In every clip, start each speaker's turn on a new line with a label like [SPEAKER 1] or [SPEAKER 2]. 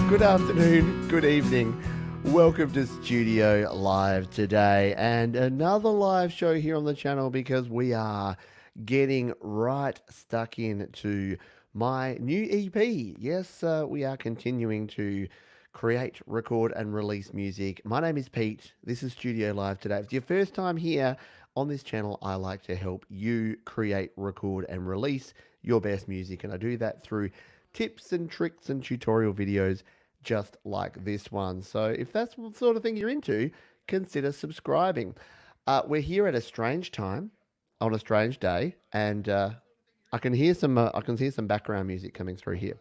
[SPEAKER 1] Good afternoon, good evening. Welcome to Studio Live today, and another live show here on the channel because we are getting right stuck into my new EP. Yes, we are continuing to create, record, and release music. My name is Pete. This is Studio Live today. If it's your first time here on this channel, I like to help you create, record, and release your best music, and I do that through tips and tricks and tutorial videos just like this one. So if that's the sort of thing you're into, consider subscribing. We're here at a strange time on a strange day, and I can hear some background music coming through here.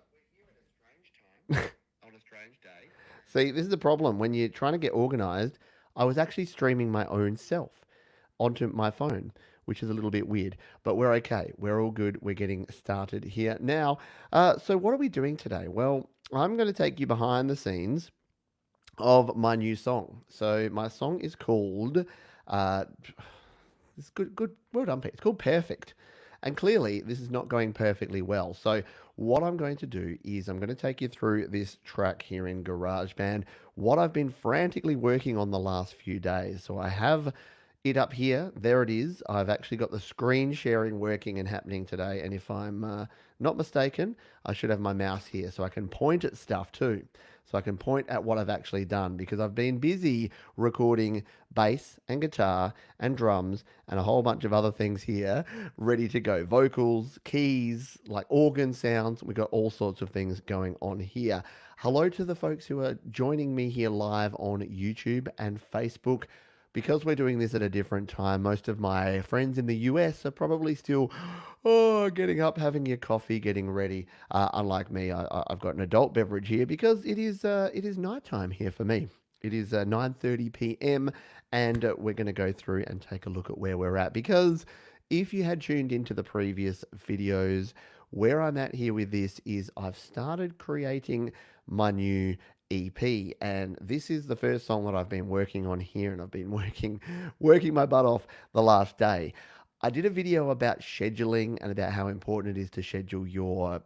[SPEAKER 1] See, this is the problem when you're trying to get organized. I was actually streaming my own self onto my phone, which is a little bit weird, but we're okay. We're all good. We're getting started here now. So, what are we doing today? Well, I'm going to take you behind the scenes of my new song. So, my song is called, uh, it's good, well done, Pete. It's called Perfect. And clearly, this is not going perfectly well. So, what I'm going to do is I'm going to take you through this track here in GarageBand, what I've been frantically working on the last few days. So, I have it up here. There it is. I've actually got the screen sharing working and happening today. And if I'm not mistaken, I should have my mouse here so I can point at stuff too. So I can point at what I've actually done because I've been busy recording bass and guitar and drums and a whole bunch of other things here ready to go. Vocals, keys, like organ sounds. We've got all sorts of things going on here. Hello to the folks who are joining me here live on YouTube and Facebook. Because we're doing this at a different time, most of my friends in the US are probably still, getting up, having your coffee, getting ready. Unlike me, I've got an adult beverage here because it is nighttime here for me. It is 9:30 p.m. and we're going to go through and take a look at where we're at. Because if you had tuned into the previous videos, where I'm at here with this is I've started creating my new EP, and this is the first song that I've been working on here, and I've been working my butt off the last day. I did a video about scheduling and about how important it is to schedule your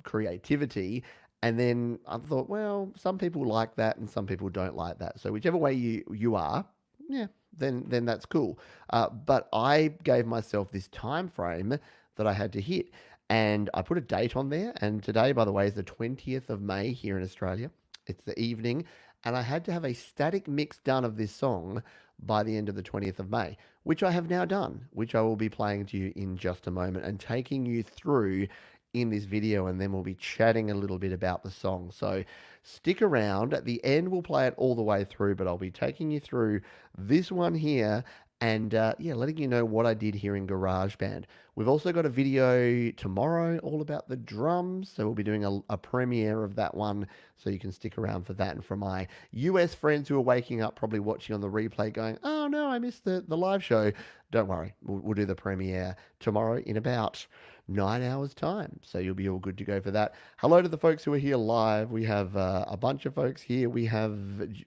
[SPEAKER 1] creativity, and then I thought, well, some people like that and some people don't like that. So whichever way you are, yeah, then that's cool. But I gave myself this time frame that I had to hit. And I put a date on there. And today, by the way, is the 20th of May here in Australia. It's the evening, and I had to have a static mix done of this song by the end of the 20th of May, which I have now done, which I will be playing to you in just a moment and taking you through in this video, and then we'll be chatting a little bit about the song. So stick around. At the end, we'll play it all the way through, but I'll be taking you through this one here and yeah, letting you know what I did here in GarageBand. We've also got a video tomorrow all about the drums, so we'll be doing a premiere of that one, so you can stick around for that. And for my US friends who are waking up, probably watching on the replay going, oh no, I missed the live show, don't worry, we'll do the premiere tomorrow in about 9 hours time, so you'll be all good to go for that. Hello to the folks who are here live. We have a bunch of folks here. We have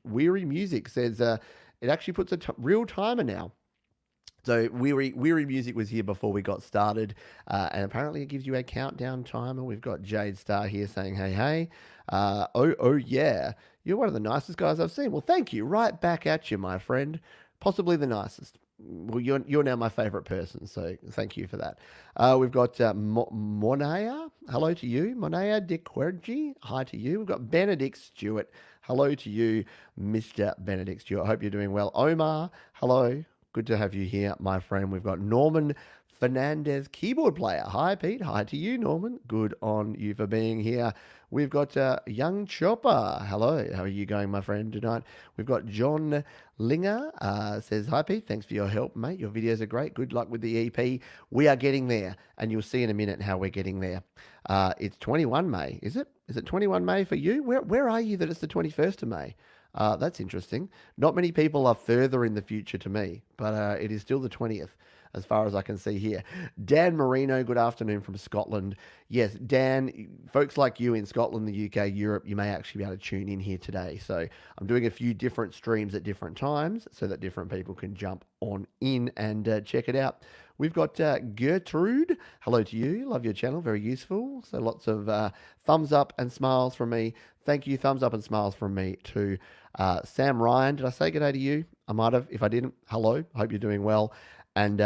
[SPEAKER 1] Weary Music says it actually puts a real timer now. So Weary Music was here before we got started, and apparently it gives you a countdown timer. We've got Jade Star here saying, hey, hey. Oh, yeah. You're one of the nicest guys I've seen. Well, thank you. Right back at you, my friend. Possibly the nicest. Well, you're now my favorite person, so thank you for that. We've got Monaya. Hello to you. Monaya De Quergy. Hi to you. We've got Benedict Stewart. Hello to you, Mr. Benedict Stewart. I hope you're doing well. Omar, hello. Good to have you here, my friend. We've got Norman Fernandez, keyboard player. Hi, Pete. Hi to you, Norman. Good on you for being here. We've got Young Chopper. Hello. How are you going, my friend, tonight? We've got John Linger. Says, hi, Pete. Thanks for your help, mate. Your videos are great. Good luck with the EP. We are getting there, and you'll see in a minute how we're getting there. It's 21 May, is it? Is it 21 May for you? Where are you that it's the 21st of May? That's interesting. Not many people are further in the future to me, but it is still the 20th as far as I can see here. Dan Marino, good afternoon from Scotland. Yes, Dan, folks like you in Scotland, the UK, Europe, you may actually be able to tune in here today. So I'm doing a few different streams at different times so that different people can jump on in and check it out. We've got Gertrude. Hello to you. Love your channel. Very useful. So lots of thumbs up and smiles from me. thank you. Thumbs up and smiles from me to Sam Ryan. Did I say good day to you? I might have. If I didn't, hello. Hope you're doing well. And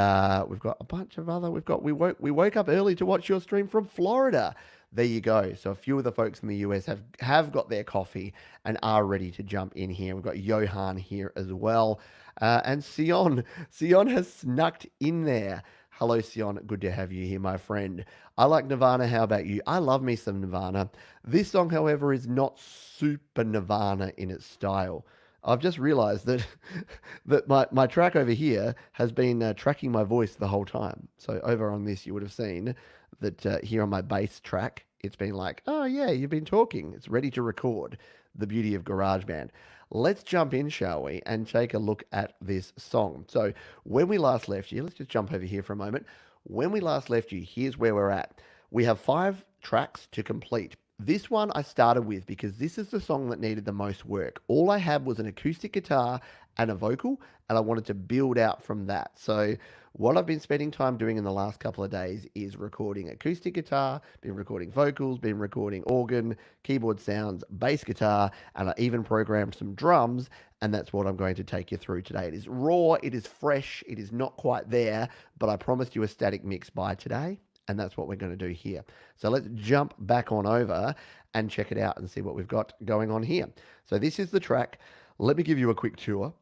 [SPEAKER 1] we've got a bunch of other. We woke up early to watch your stream from Florida. There you go. So a few of the folks in the US have got their coffee and are ready to jump in here. We've got Johan here as well, and Sion has snuck in there. Hello, Sion. Good to have you here, my friend. I like Nirvana. How about you? I love me some Nirvana. This song, however, is not super Nirvana in its style. I've just realized that my track over here has been tracking my voice the whole time. So over on this, you would have seen that here on my bass track, it's been like, oh yeah, you've been talking. It's ready to record. The beauty of GarageBand. Let's jump in, shall we, and take a look at this song. So when we last left you, let's just jump over here for a moment. When we last left you, here's where we're at. We have 5 tracks to complete. This one I started with because this is the song that needed the most work. All I had was an acoustic guitar and a vocal, and I wanted to build out from that. So what I've been spending time doing in the last couple of days is recording acoustic guitar, been recording vocals, been recording organ, keyboard sounds, bass guitar, and I even programmed some drums, and that's what I'm going to take you through today. It is raw, it is fresh, it is not quite there, but I promised you a static mix by today. And that's what we're going to do here. So let's jump back on over and check it out and see what we've got going on here. So this is the track. Let me give you a quick tour.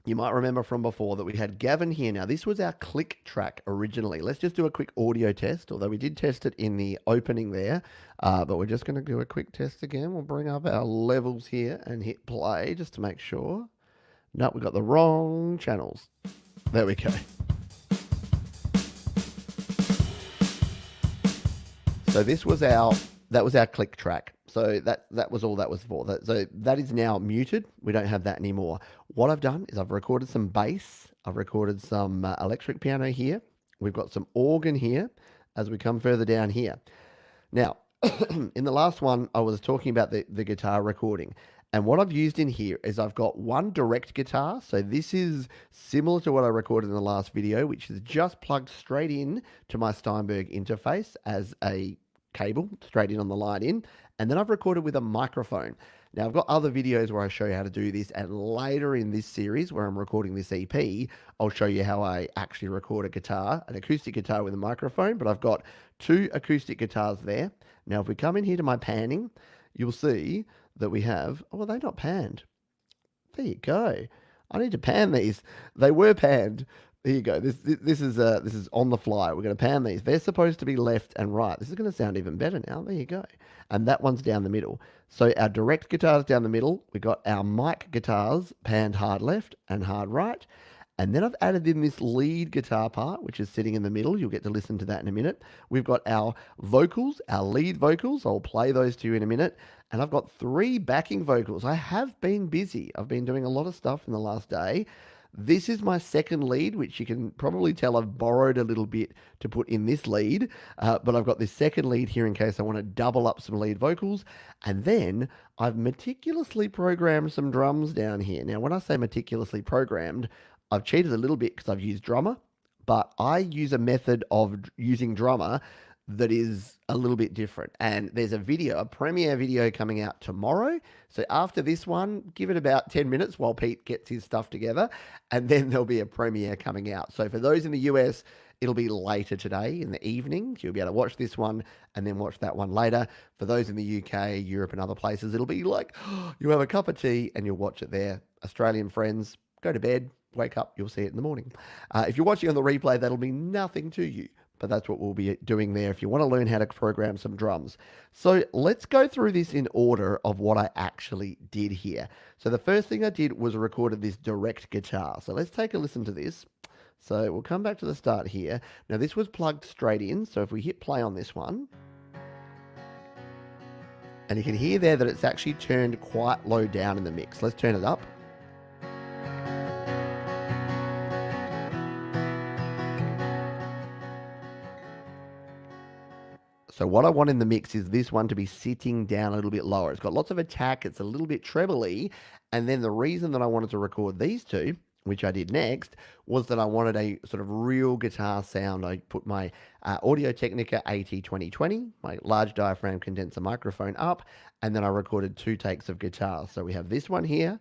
[SPEAKER 1] You might remember from before that we had Gavin here. Now, this was our click track originally. Let's just do a quick audio test, although we did test it in the opening there. But we're just going to do a quick test again. We'll bring up our levels here and hit play just to make sure. No, we got the wrong channels. There we go. So that was our click track. So that was all that was for. So that is now muted. We don't have that anymore. What I've done is I've recorded some bass. I've recorded some electric piano here. We've got some organ here as we come further down here. Now, in the last one, I was talking about the guitar recording. And what I've used in here is I've got one direct guitar. So this is similar to what I recorded in the last video, which is just plugged straight in to my Steinberg interface as a cable straight in on the line in. And then I've recorded with a microphone. Now I've got other videos where I show you how to do this, and later in this series where I'm recording this EP, I'll show you how I actually record a guitar, an acoustic guitar with a microphone, but I've got 2 acoustic guitars there. Now if we come in here to my panning, you'll see that we have, oh, they're not panned. There you go. I need to pan these. They were panned. There you go. This is on the fly. We're going to pan these. They're supposed to be left and right. This is going to sound even better now. There you go. And that one's down the middle. So our direct guitars down the middle. We've got our mic guitars panned hard left and hard right. And then I've added in this lead guitar part, which is sitting in the middle. You'll get to listen to that in a minute. We've got our vocals, our lead vocals. I'll play those to you in a minute. And I've got 3 backing vocals. I have been busy. I've been doing a lot of stuff in the last day. This is my second lead, which you can probably tell I've borrowed a little bit to put in this lead. But I've got this second lead here in case I want to double up some lead vocals. And then I've meticulously programmed some drums down here. Now, when I say meticulously programmed, I've cheated a little bit because I've used Drummer, but I use a method of using Drummer that is a little bit different. And there's a video, a premiere video coming out tomorrow. So after this one, give it about 10 minutes while Pete gets his stuff together, and then there'll be a premiere coming out. So for those in the US, it'll be later today in the evening. You'll be able to watch this one and then watch that one later. For those in the UK, Europe, and other places, it'll be like, you have a cup of tea and you'll watch it there. Australian friends, go to bed, wake up, you'll see it in the morning. If you're watching on the replay, that'll mean nothing to you. But that's what we'll be doing there if you want to learn how to program some drums. So let's go through this in order of what I actually did here. So the first thing I did was recorded this direct guitar. So let's take a listen to this. So we'll come back to the start here. Now this was plugged straight in. So if we hit play on this one, and you can hear there that it's actually turned quite low down in the mix. Let's turn it up. So what I want in the mix is this one to be sitting down a little bit lower. It's got lots of attack. It's a little bit trebly. And then the reason that I wanted to record these two which I did next, was that I wanted a sort of real guitar sound. I put my Audio-Technica AT2020, my large diaphragm condenser microphone up, and then I recorded 2 takes of guitar. So we have this one here,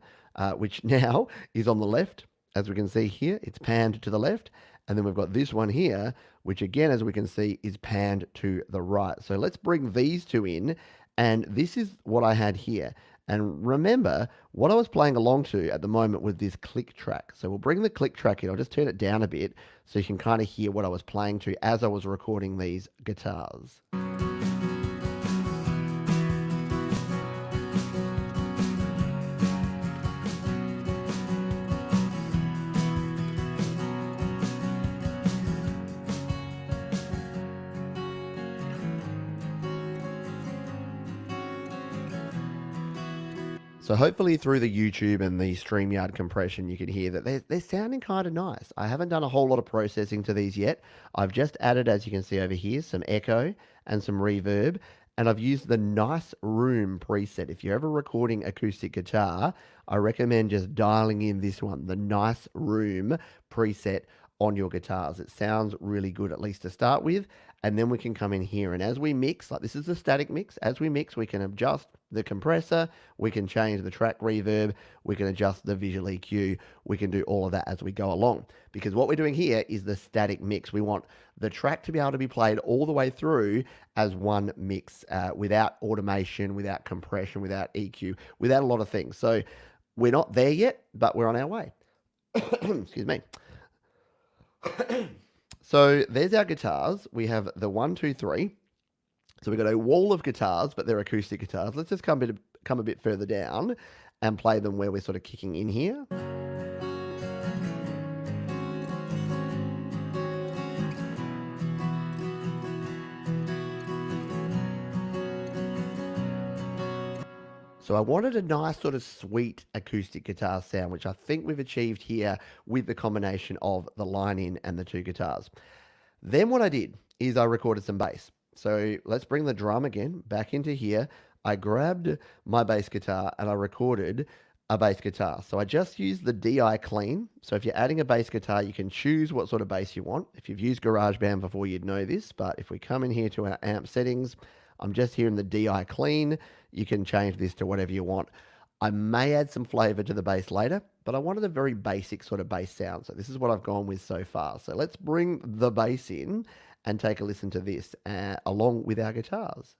[SPEAKER 1] which now is on the left. As we can see here, it's panned to the left. And then we've got this one here, which again, as we can see, is panned to the right. So let's bring these 2 in. And this is what I had here. And remember, what I was playing along to at the moment was this click track. So we'll bring the click track in. I'll just turn it down a bit so you can kind of hear what I was playing to as I was recording these guitars. So hopefully through the YouTube and the StreamYard compression, you can hear that they're sounding kind of nice. I haven't done a whole lot of processing to these yet. I've just added, as you can see over here, some echo and some reverb, and I've used the Nice Room preset. If you're ever recording acoustic guitar, I recommend just dialing in this one, the Nice Room preset on your guitars. It sounds really good, at least to start with, and then we can come in here, and as we mix, like this is a static mix, as we mix we can adjust the compressor, we can change the track reverb, we can adjust the visual EQ, we can do all of that as we go along, because what we're doing here is the static mix. We want the track to be able to be played all the way through as one mix, without automation, without compression, without EQ, without a lot of things. So we're not there yet, but we're on our way. Excuse me. So there's our guitars. We have the 1, 2, 3. So we've got a wall of guitars, but they're acoustic guitars. Let's just come a bit further down and play them where we're sort of kicking in here. So I wanted a nice sort of sweet acoustic guitar sound, which I think we've achieved here with the combination of the line in and the 2 guitars. Then what I did is I recorded some bass. So let's bring the drum again back into here. I grabbed my bass guitar and I recorded a bass guitar. So I just used the DI clean. So if you're adding a bass guitar, you can choose what sort of bass you want. If you've used GarageBand before, you'd know this, but if we come in here to our amp settings, I'm just here in the DI clean. You can change this to whatever you want. I may add some flavor to the bass later, but I wanted a very basic sort of bass sound. So this is what I've gone with so far. So let's bring the bass in and take a listen to this along with our guitars.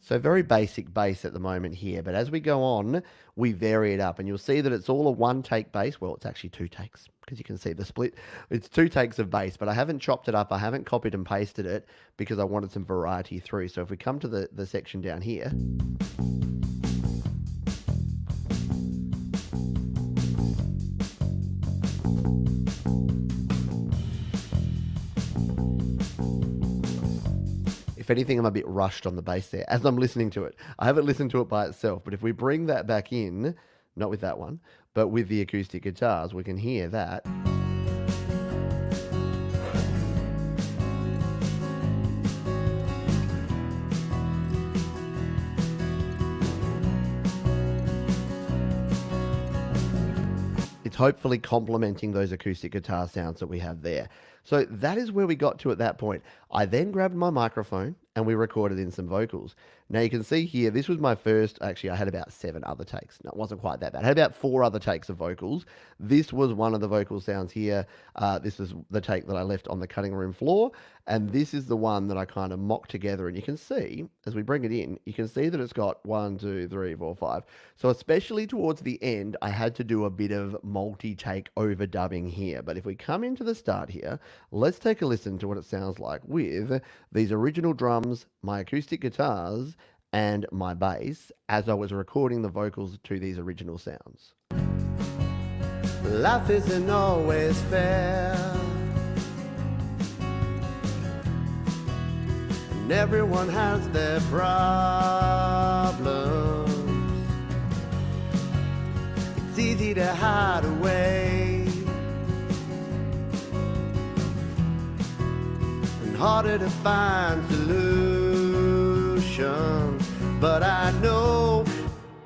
[SPEAKER 1] So very basic bass at the moment here, but as we go on, we vary it up, and you'll see that it's all a 1-take bass. Well, it's actually 2 takes, because you can see the split. It's 2 takes of bass, but I haven't chopped it up. I haven't copied and pasted it because I wanted some variety through. So if we come to the section down here, if anything, I'm a bit rushed on the bass there as I'm listening to it. I haven't listened to it by itself, but if we bring that back in, not with that one, but with the acoustic guitars, we can hear that. It's hopefully complementing those acoustic guitar sounds that we have there. So that is where we got to at that point. I then grabbed my microphone and we recorded in some vocals. Now you can see here, this was my first, actually I had about 7 other takes. No, it wasn't quite that bad. I had about 4 other takes of vocals. This was one of the vocal sounds here. This is the take that I left on the cutting room floor. And this is the one that I kind of mocked together. And you can see, as we bring it in, you can see that it's got 1, 2, 3, 4, 5. So especially towards the end, I had to do a bit of multi-take overdubbing here. But if we come into the start here, let's take a listen to what it sounds like with these original drums, my acoustic guitars, and my bass as I was recording the vocals to these original sounds. Life isn't always fair, and everyone has their problems. It's easy to harder to find solutions, but I know.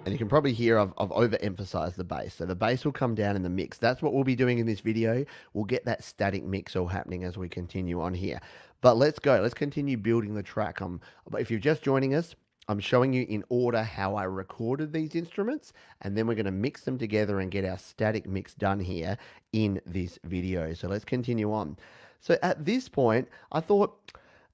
[SPEAKER 1] And you can probably hear I've overemphasized the bass. So the bass will come down in the mix. That's what we'll be doing in this video. We'll get that static mix all happening as we continue on here. But let's go. Let's continue building the track. But if you're just joining us, I'm showing you in order how I recorded these instruments, and then we're going to mix them together and get our static mix done here in this video. So let's continue on. So at this point, I thought,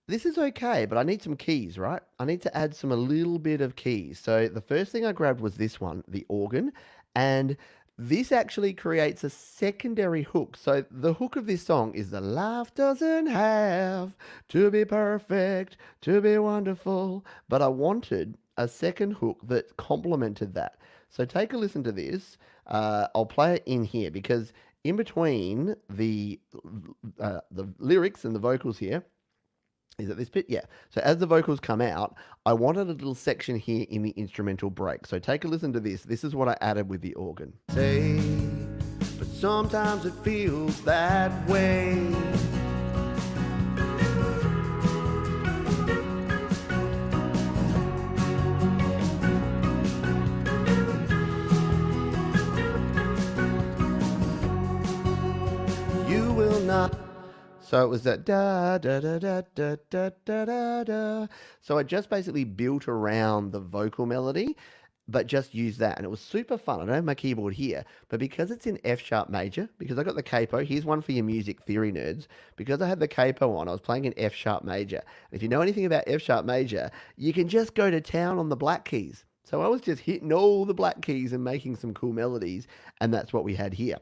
[SPEAKER 1] this is okay, but I need some keys, right? I need to add a little bit of keys. So the first thing I grabbed was this one, the organ, and this actually creates a secondary hook. So the hook of this song is the life doesn't have to be perfect, to be wonderful, but I wanted a second hook that complemented that. So take a listen to this. I'll play it in here because in between the lyrics and the vocals here, is it this bit? Yeah. So as the vocals come out, I wanted a little section here in the instrumental break. So take a listen to this. This is what I added with the organ. Say, but sometimes it feels that way. You will not. So it was that da da da da da da da da da. So I just basically built around the vocal melody, but just used that, and it was super fun. I don't have my keyboard here, but because it's in F sharp major, because I got the capo, here's one for your music theory nerds. Because I had the capo on, I was playing in F sharp major. And if you know anything about F sharp major, you can just go to town on the black keys. So I was just hitting all the black keys and making some cool melodies, and that's what we had here.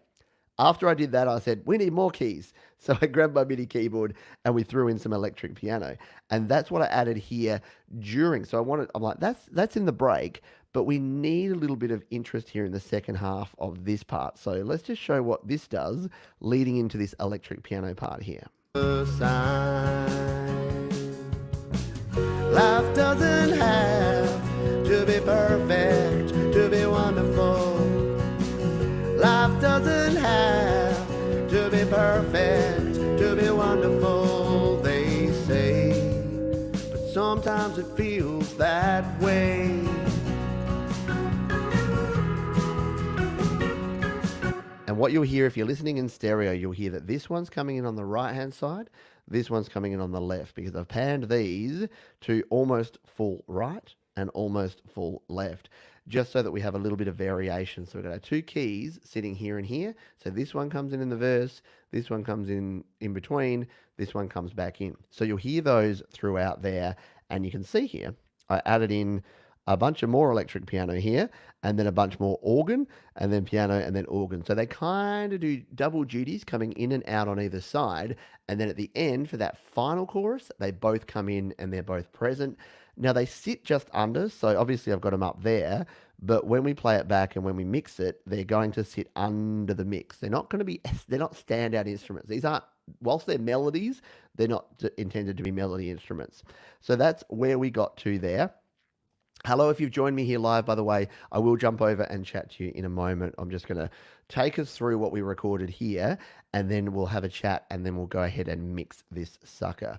[SPEAKER 1] After I did that, I said, we need more keys. So I grabbed my MIDI keyboard and we threw in some electric piano. And that's what I added here during. So I'm like, that's in the break, but we need a little bit of interest here in the second half of this part. So let's just show what this does leading into this electric piano part here. Life doesn't have to be perfect, to be wonderful. Life doesn't have to be perfect, to be wonderful, they say, but sometimes it feels that way. And what you'll hear if you're listening in stereo, you'll hear that this one's coming in on the right-hand side, this one's coming in on the left, because I've panned these to almost full right and almost full left, just so that we have a little bit of variation. So we're going to have two keys sitting here and here. So this one comes in the verse, this one comes in between, this one comes back in. So you'll hear those throughout there, and you can see here, I added in a bunch of more electric piano here, and then a bunch more organ, and then piano, and then organ. So they kind of do double duties coming in and out on either side, and then at the end, for that final chorus, they both come in and they're both present. Now they sit just under, so obviously I've got them up there, but when we play it back and when we mix it, they're going to sit under the mix. They're not standout instruments. These aren't, whilst they're melodies, they're not intended to be melody instruments. So that's where we got to there. Hello, if you've joined me here live, by the way, I will jump over and chat to you in a moment. I'm just going to take us through what we recorded here, and then we'll have a chat, and then we'll go ahead and mix this sucker.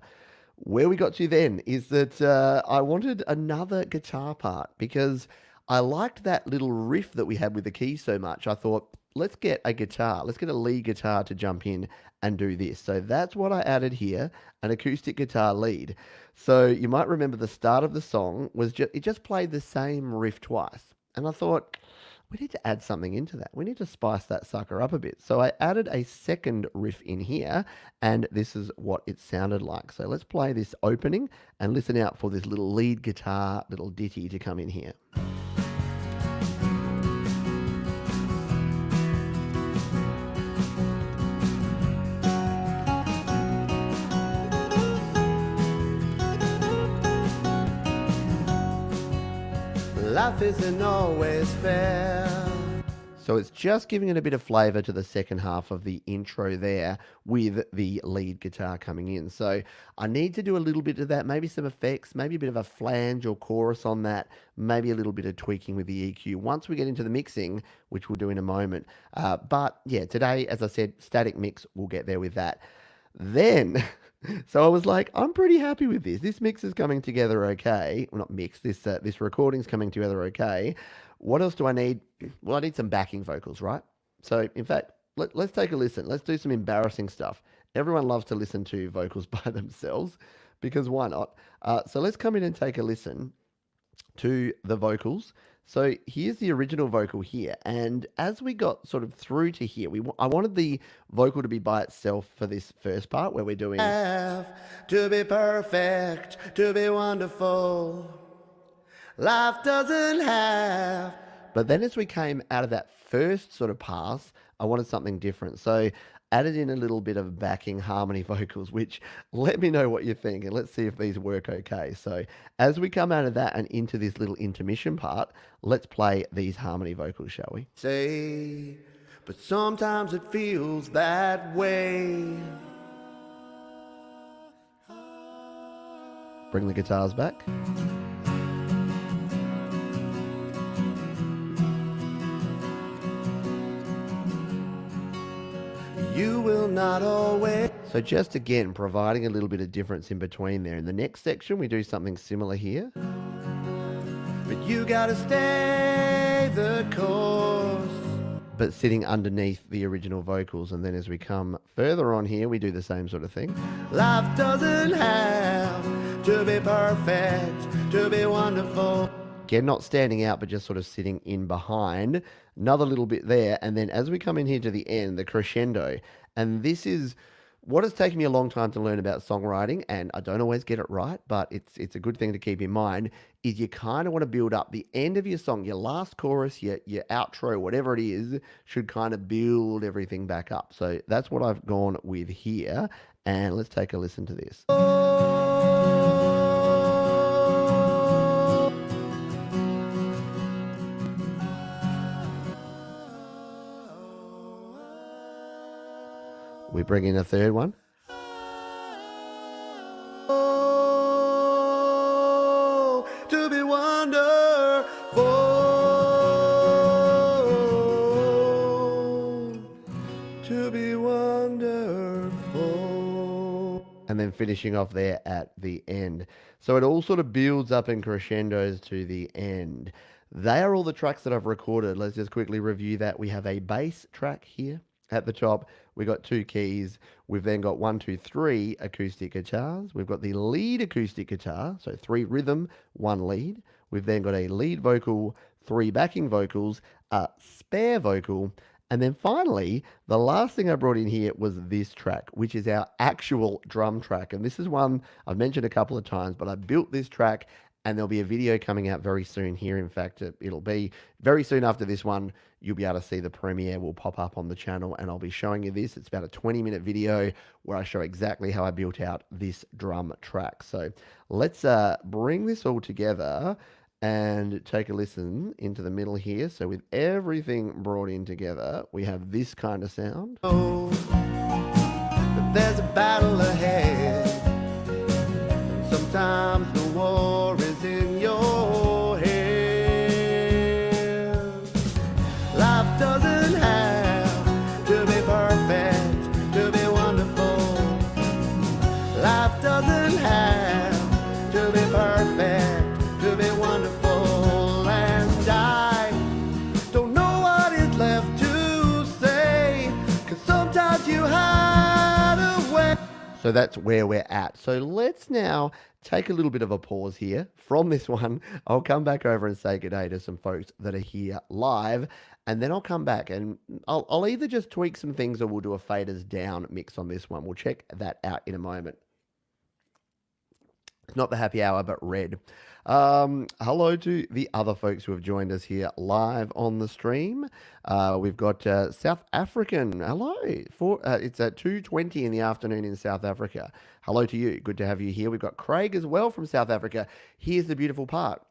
[SPEAKER 1] Where we got to then is that I wanted another guitar part because I liked that little riff that we had with the keys so much. I thought, let's get a guitar. Let's get a lead guitar to jump in and do this. So that's what I added here, an acoustic guitar lead. So you might remember the start of the song was it just played the same riff twice. And I thought, we need to add something into that. We need to spice that sucker up a bit. So I added a second riff in here, and this is what it sounded like. So let's play this opening and listen out for this little lead guitar, little ditty to come in here. Life isn't always fair. So it's just giving it a bit of flavor to the second half of the intro there with the lead guitar coming in. So I need to do a little bit of that, maybe some effects, maybe a bit of a flange or chorus on that, maybe a little bit of tweaking with the EQ once we get into the mixing, which we'll do in a moment. But yeah, today, as I said, static mix, we'll get there with that. Then, so I was like, I'm pretty happy with this. This mix is coming together okay. Well, not mix. This recording's coming together okay. What else do I need? Well, I need some backing vocals, right? So, in fact, let's take a listen. Let's do some embarrassing stuff. Everyone loves to listen to vocals by themselves because why not? So let's come in and take a listen to the vocals. So here's the original vocal here, and as we got sort of through to here, I wanted the vocal to be by itself for this first part where we're doing have to be perfect, to be wonderful. Life doesn't have. But then as we came out of that first sort of pass, I wanted something different. So added in a little bit of backing harmony vocals, which let me know what you think and let's see if these work okay. So as we come out of that and into this little intermission part, let's play these harmony vocals, shall we? Say, but sometimes it feels that way. Bring the guitars back. You will not always. So just again, providing a little bit of difference in between there. In the next section, we do something similar here. But you gotta stay the course. But sitting underneath the original vocals. And then as we come further on here, we do the same sort of thing. Life doesn't have to be perfect, to be wonderful. Again, not standing out, but just sort of sitting in behind. Another little bit there. And then as we come in here to the end, the crescendo. And this is what has taken me a long time to learn about songwriting. And I don't always get it right, but it's a good thing to keep in mind, is you kind of want to build up the end of your song, your last chorus, your outro, whatever it is, should kind of build everything back up. So that's what I've gone with here. And let's take a listen to this. We bring in a third one. Oh, to be wonderful, to be wonderful. And then finishing off there at the end. So it all sort of builds up in crescendos to the end. They are all the tracks that I've recorded. Let's just quickly review that. We have a bass track here. At the top, we've got 2 keys. We've then got 1, 2, 3 acoustic guitars. We've got the lead acoustic guitar, so 3 rhythm, 1 lead. We've then got a lead vocal, 3 backing vocals, a spare vocal, and then finally, the last thing I brought in here was this track, which is our actual drum track. And this is one I've mentioned a couple of times, but I built this track and there'll be a video coming out very soon here. In fact, it'll be very soon after this one. You'll be able to see the premiere will pop up on the channel and I'll be showing you this. It's about a 20-minute video where I show exactly how I built out this drum track. So let's bring this all together and take a listen into the middle here. So with everything brought in together, we have this kind of sound. Oh, but there's a battle ahead. Sometimes the war is in your head. Life doesn't have to be perfect, to be wonderful. Life doesn't have to be perfect, to be wonderful. And I don't know what is left to say, 'cause sometimes you hide away. So that's where we're at. So let's now take a little bit of a pause here from this one. I'll come back over and say good day to some folks that are here live. And then I'll come back and I'll either just tweak some things or we'll do a faders down mix on this one. We'll check that out in a moment. It's not the happy hour, but red. Hello to the other folks who have joined us here live on the stream. We've got South African. Hello. It's at 2:20 in the afternoon in South Africa. Hello to you. Good to have you here. We've got Craig as well from South Africa. Here's the beautiful part.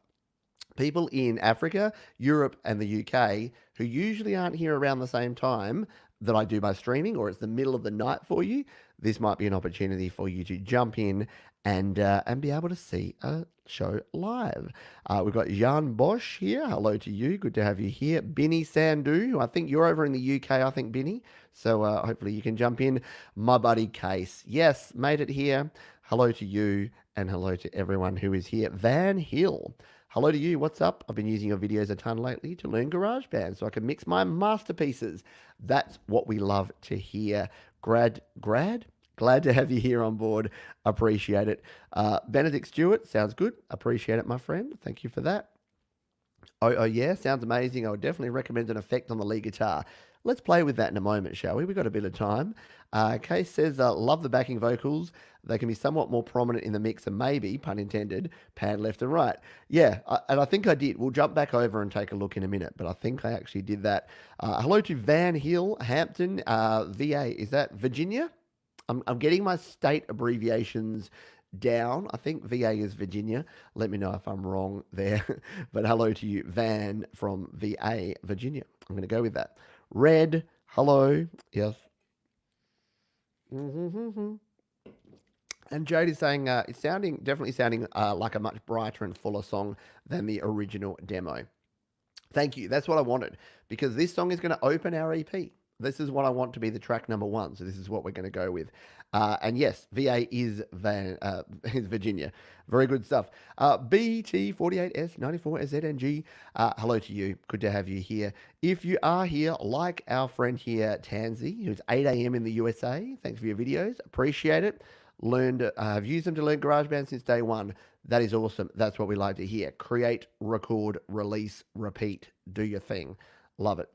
[SPEAKER 1] People in Africa, Europe, and the UK who usually aren't here around the same time that I do my streaming, or it's the middle of the night for you, this might be an opportunity for you to jump in and be able to see a show live. We've got Jan Bosch here. Hello to you. Good to have you here. Binny Sandhu, who I think you're over in the UK, I think, Binny. So hopefully you can jump in. My buddy Case. Yes, made it here. Hello to you and hello to everyone who is here. Van Hill. Hello to you. What's up? I've been using your videos a ton lately to learn GarageBand so I can mix my masterpieces. That's what we love to hear. Glad to have you here on board. Appreciate it. Benedict Stewart, sounds good. Appreciate it, my friend. Thank you for that. Oh, yeah, sounds amazing. I would definitely recommend an effect on the lead guitar. Let's play with that in a moment, shall we? We've got a bit of time. Case says, love the backing vocals. They can be somewhat more prominent in the mix and maybe, pun intended, pan left and right. Yeah, and I think I did. We'll jump back over and take a look in a minute, but I think I actually did that. Hello to Van Hill, Hampton, VA. Is that Virginia? I'm getting my state abbreviations down. I think VA is Virginia. Let me know if I'm wrong there. But hello to you, Van from VA, Virginia. I'm going to go with that. Red, hello. Yes. And Jade is saying it's definitely sounding like a much brighter and fuller song than the original demo. Thank you. That's what I wanted because this song is going to open our EP. This is what I want to be the track number one. So this is what we're going to go with. And yes, VA is Virginia. Very good stuff. BT48S94SZNG. Hello to you. Good to have you here. If you are here, like our friend here, Tansy, who's 8 a.m. in the USA. Thanks for your videos. Appreciate it. I've used them to learn GarageBand since day one. That is awesome. That's what we like to hear. Create, record, release, repeat. Do your thing. Love it.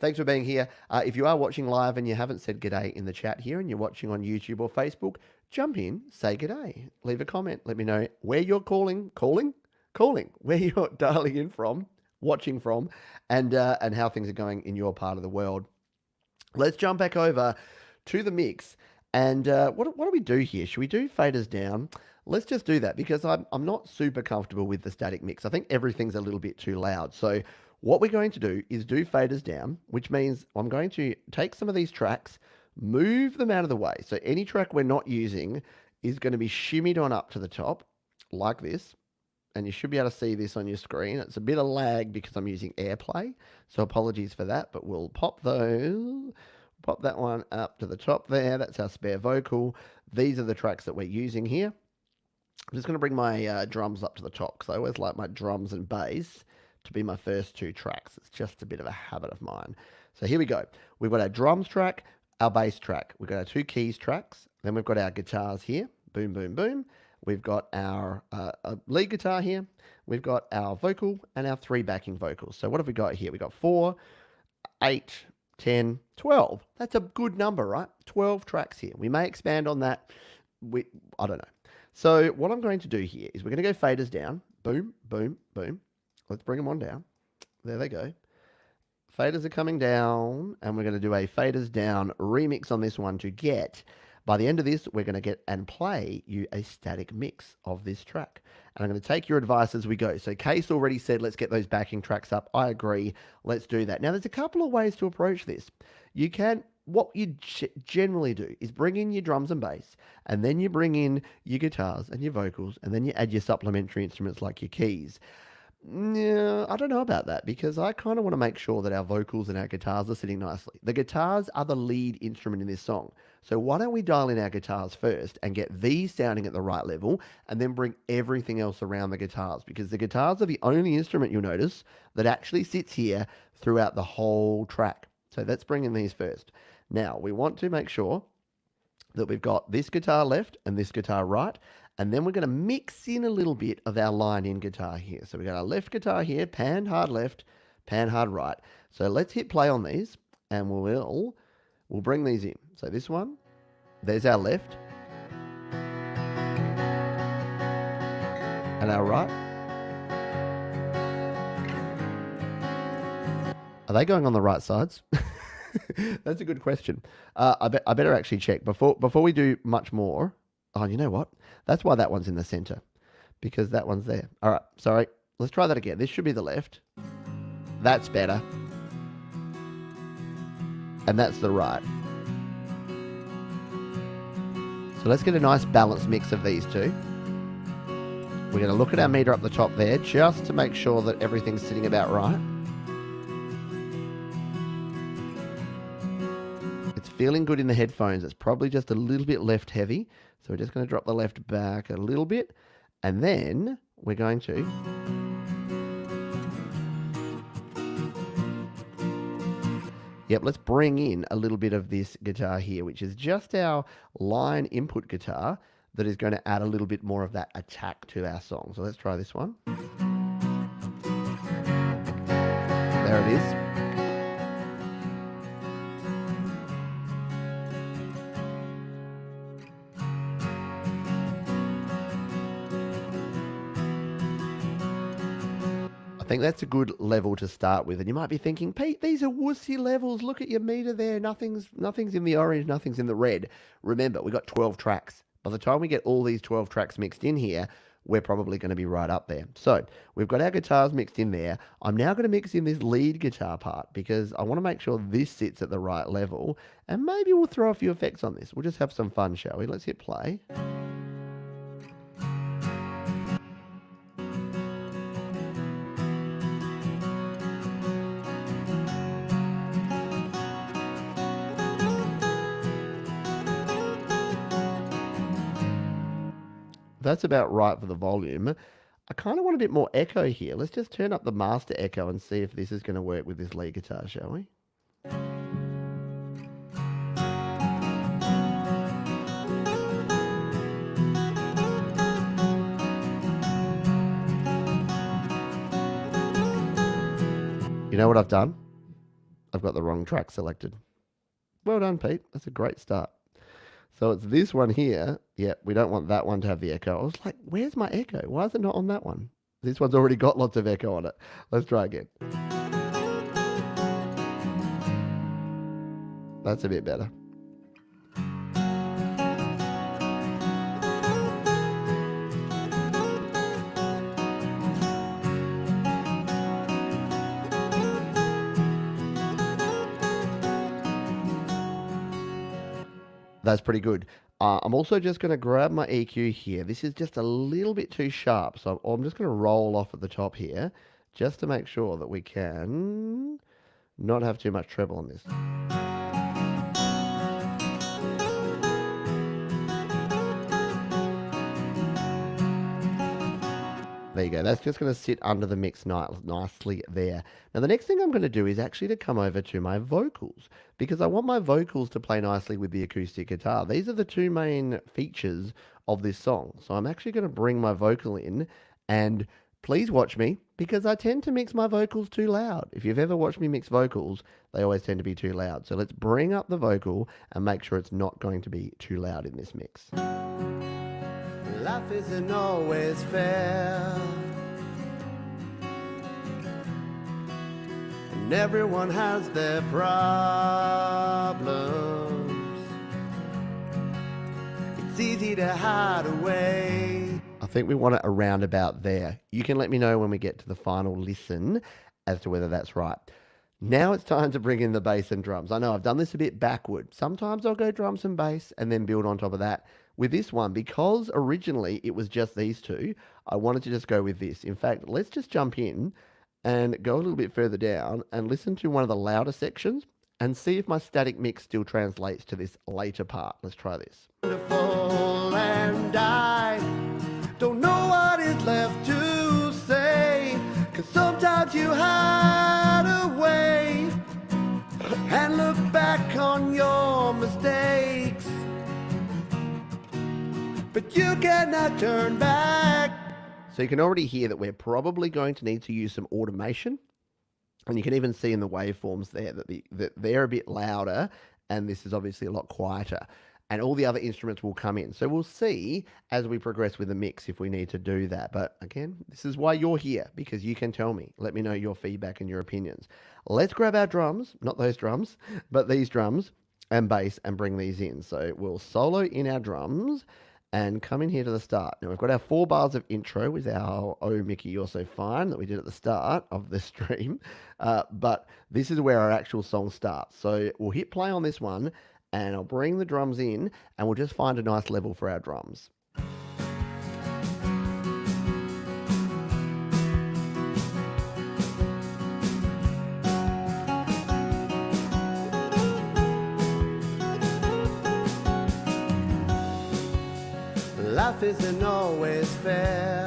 [SPEAKER 1] Thanks for being here. If you are watching live and you haven't said g'day in the chat here and you're watching on YouTube or Facebook, jump in, say g'day, leave a comment. Let me know where you're calling, where you're dialing in from, watching from, and how things are going in your part of the world. Let's jump back over to the mix. And what do we do here? Should we do faders down? Let's just do that because I'm not super comfortable with the static mix. I think everything's a little bit too loud. So what we're going to do is do faders down, which means I'm going to take some of these tracks, move them out of the way. So any track we're not using is going to be shimmied on up to the top like this. And you should be able to see this on your screen. It's a bit of lag because I'm using AirPlay. So apologies for that, but we'll pop that one up to the top there. That's our spare vocal. These are the tracks that we're using here. I'm just going to bring my drums up to the top because I always like my drums and bass to be my first two tracks. It's just a bit of a habit of mine. So here we go. We've got our drums track, our bass track. We've got our two keys tracks. Then we've got our guitars here. Boom, boom, boom. We've got our lead guitar here. We've got our vocal and our three backing vocals. So what have we got here? We've got 4, 8, 10, 12. That's a good number, right? 12 tracks here. We may expand on that. I don't know. So what I'm going to do here is we're going to go faders down. Boom, boom, boom. Let's bring them on down. There they go. Faders are coming down, and we're going to do a faders down remix on this one to get. By the end of this, we're going to get and play you a static mix of this track. And I'm going to take your advice as we go. So Case already said, let's get those backing tracks up. I agree. Let's do that. Now, there's a couple of ways to approach this. What you generally do is bring in your drums and bass, and then you bring in your guitars and your vocals, and then you add your supplementary instruments like your keys. Yeah, I don't know about that because I kind of want to make sure that our vocals and our guitars are sitting nicely. The guitars are the lead instrument in this song. So why don't we dial in our guitars first and get these sounding at the right level and then bring everything else around the guitars, because the guitars are the only instrument you'll notice that actually sits here throughout the whole track. So let's bring in these first. Now we want to make sure that we've got this guitar left and this guitar right. And then we're going to mix in a little bit of our line-in guitar here. So we've got our left guitar here, pan hard left, pan hard right. So let's hit play on these, and we'll bring these in. So this one, there's our left, and our right. Are they going on the right sides? That's a good question. I better actually check before we do much more. Oh, you know what? That's why that one's in the center, because that one's there. All right, sorry. Let's try that again. This should be the left. That's better. And that's the right. So let's get a nice balanced mix of these two. We're going to look at our meter up the top there just to make sure that everything's sitting about right. It's feeling good in the headphones. It's probably just a little bit left heavy. So we're just going to drop the left back a little bit. And then we're going to let's bring in a little bit of this guitar here, which is just our line input guitar that is going to add a little bit more of that attack to our song. So let's try this one. There it is. I think that's a good level to start with. And you might be thinking, Pete, these are wussy levels. Look at your meter there. Nothing's in the orange, nothing's in the red. Remember, we've got 12 tracks. By the time we get all these 12 tracks mixed in here, we're probably going to be right up there. So we've got our guitars mixed in there. I'm now going to mix in this lead guitar part because I want to make sure this sits at the right level. And maybe we'll throw a few effects on this. We'll just have some fun, shall we? Let's hit play. That's about right for the volume. I kind of want a bit more echo here. Let's just turn up the master echo and see if this is going to work with this lead guitar, shall we? You know what I've done? I've got the wrong track selected. Well done, Pete. That's a great start. So it's this one here. Yeah, we don't want that one to have the echo. I was like, where's my echo? Why is it not on that one? This one's already got lots of echo on it. Let's try again. That's a bit better. That's pretty good. I'm also just going to grab my EQ here. This is just a little bit too sharp, so I'm just going to roll off at the top here just to make sure that we can not have too much treble on this. There you go. That's just going to sit under the mix nicely there. Now, the next thing I'm going to do is actually to come over to my vocals because I want my vocals to play nicely with the acoustic guitar. These are the two main features of this song. So I'm actually going to bring my vocal in and please watch me because I tend to mix my vocals too loud. If you've ever watched me mix vocals, they always tend to be too loud. So let's bring up the vocal and make sure it's not going to be too loud in this mix. Life isn't always fair, and everyone has their problems. It's easy to hide away. I think we want it around about there. You can let me know when we get to the final listen as to whether that's right. Now it's time to bring in the bass and drums. I know I've done this a bit backward. Sometimes I'll go drums and bass and then build on top of that. With this one, because originally it was just these two, I wanted to just go with this. In fact, let's just jump in and go a little bit further down and listen to one of the louder sections and see if my static mix still translates to this later part. Let's try this. Wonderful, and I don't know what is left to say, 'cause sometimes you hide away and look back on your mistakes, but you cannot turn back. So you can already hear that we're probably going to need to use some automation. And you can even see in the waveforms there that they're a bit louder and this is obviously a lot quieter. And all the other instruments will come in. So we'll see as we progress with the mix if we need to do that. But again, this is why you're here, because you can tell me. Let me know your feedback and your opinions. Let's grab our drums, not those drums, but these drums and bass and bring these in. So we'll solo in our drums and come in here to the start. Now we've got our 4 bars of intro with our "Oh Mickey, You're So Fine" that we did at the start of the stream. But this is where our actual song starts. So we'll hit play on this one and I'll bring the drums in, and we'll just find a nice level for our drums. Life isn't always fair,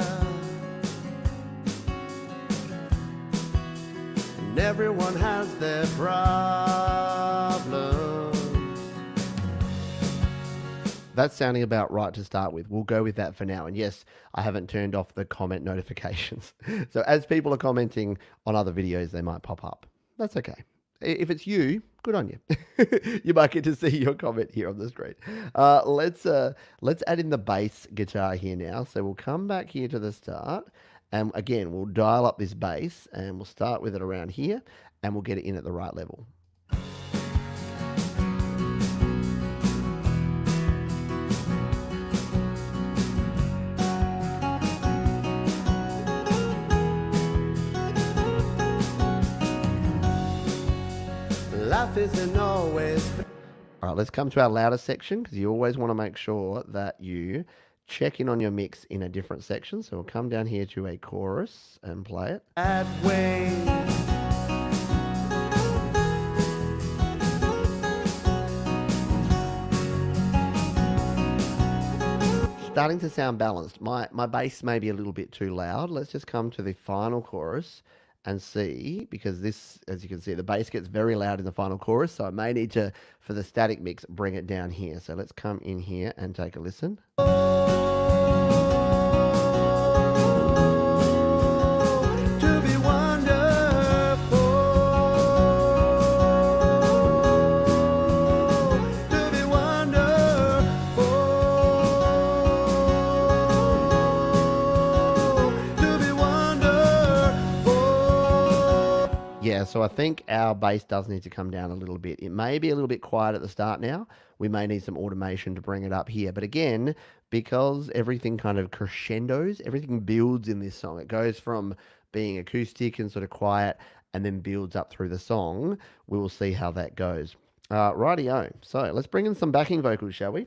[SPEAKER 1] and everyone has their problems. That's sounding about right to start with. We'll go with that for now. And yes, I haven't turned off the comment notifications. So as people are commenting on other videos, they might pop up. That's okay. If it's you, good on you. You might get to see your comment here on the screen. Let's add in the bass guitar here now. So we'll come back here to the start, and again we'll dial up this bass, and we'll start with it around here, and we'll get it in at the right level. Life isn't always. All right, let's come to our louder section, because you always want to make sure that you check in on your mix in a different section. So we'll come down here to a chorus and play it. That way. Starting to sound balanced. My bass may be a little bit too loud. Let's just come to the final chorus and see, because this, as you can see, the bass gets very loud in the final chorus, so I may need to, for the static mix, bring it down here. So let's come in here and take a listen. Yeah, so I think our bass does need to come down a little bit. It may be a little bit quiet at the start now. We may need some automation to bring it up here. But again, because everything kind of crescendos, everything builds in this song. It goes from being acoustic and sort of quiet and then builds up through the song. We will see how that goes. Rightio. So let's bring in some backing vocals, shall we?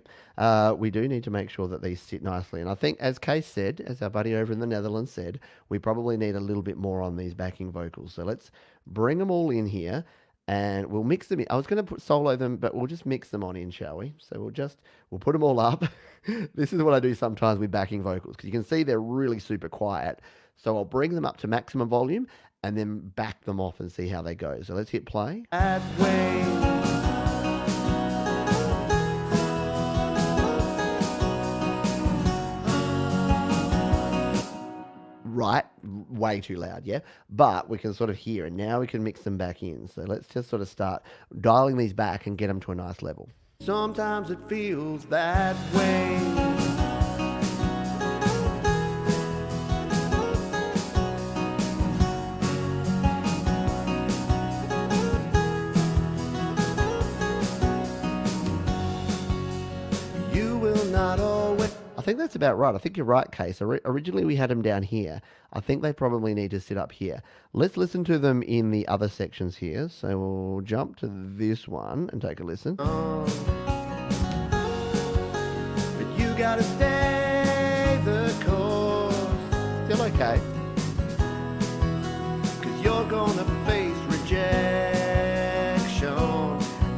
[SPEAKER 1] We do need to make sure that these sit nicely. And I think, as Case said, as our buddy over in the Netherlands said, we probably need a little bit more on these backing vocals. So let's bring them all in here, and we'll mix them in. I was going to solo them, but we'll just mix them on in, shall we? So we'll put them all up. This is what I do sometimes with backing vocals, because you can see they're really super quiet. So I'll bring them up to maximum volume and then back them off and see how they go. So let's hit play. Right, way too loud, yeah? But we can sort of hear, and now we can mix them back in. So let's just sort of start dialing these back and get them to a nice level. Sometimes it feels that way. You will not always. I think that's about right. I think you're right, Case. Originally we had them down here. I think they probably need to sit up here. Let's listen to them in the other sections here. So we'll jump to this one and take a listen. But you gotta stay the course. Still okay. 'Cause you're gonna face rejection,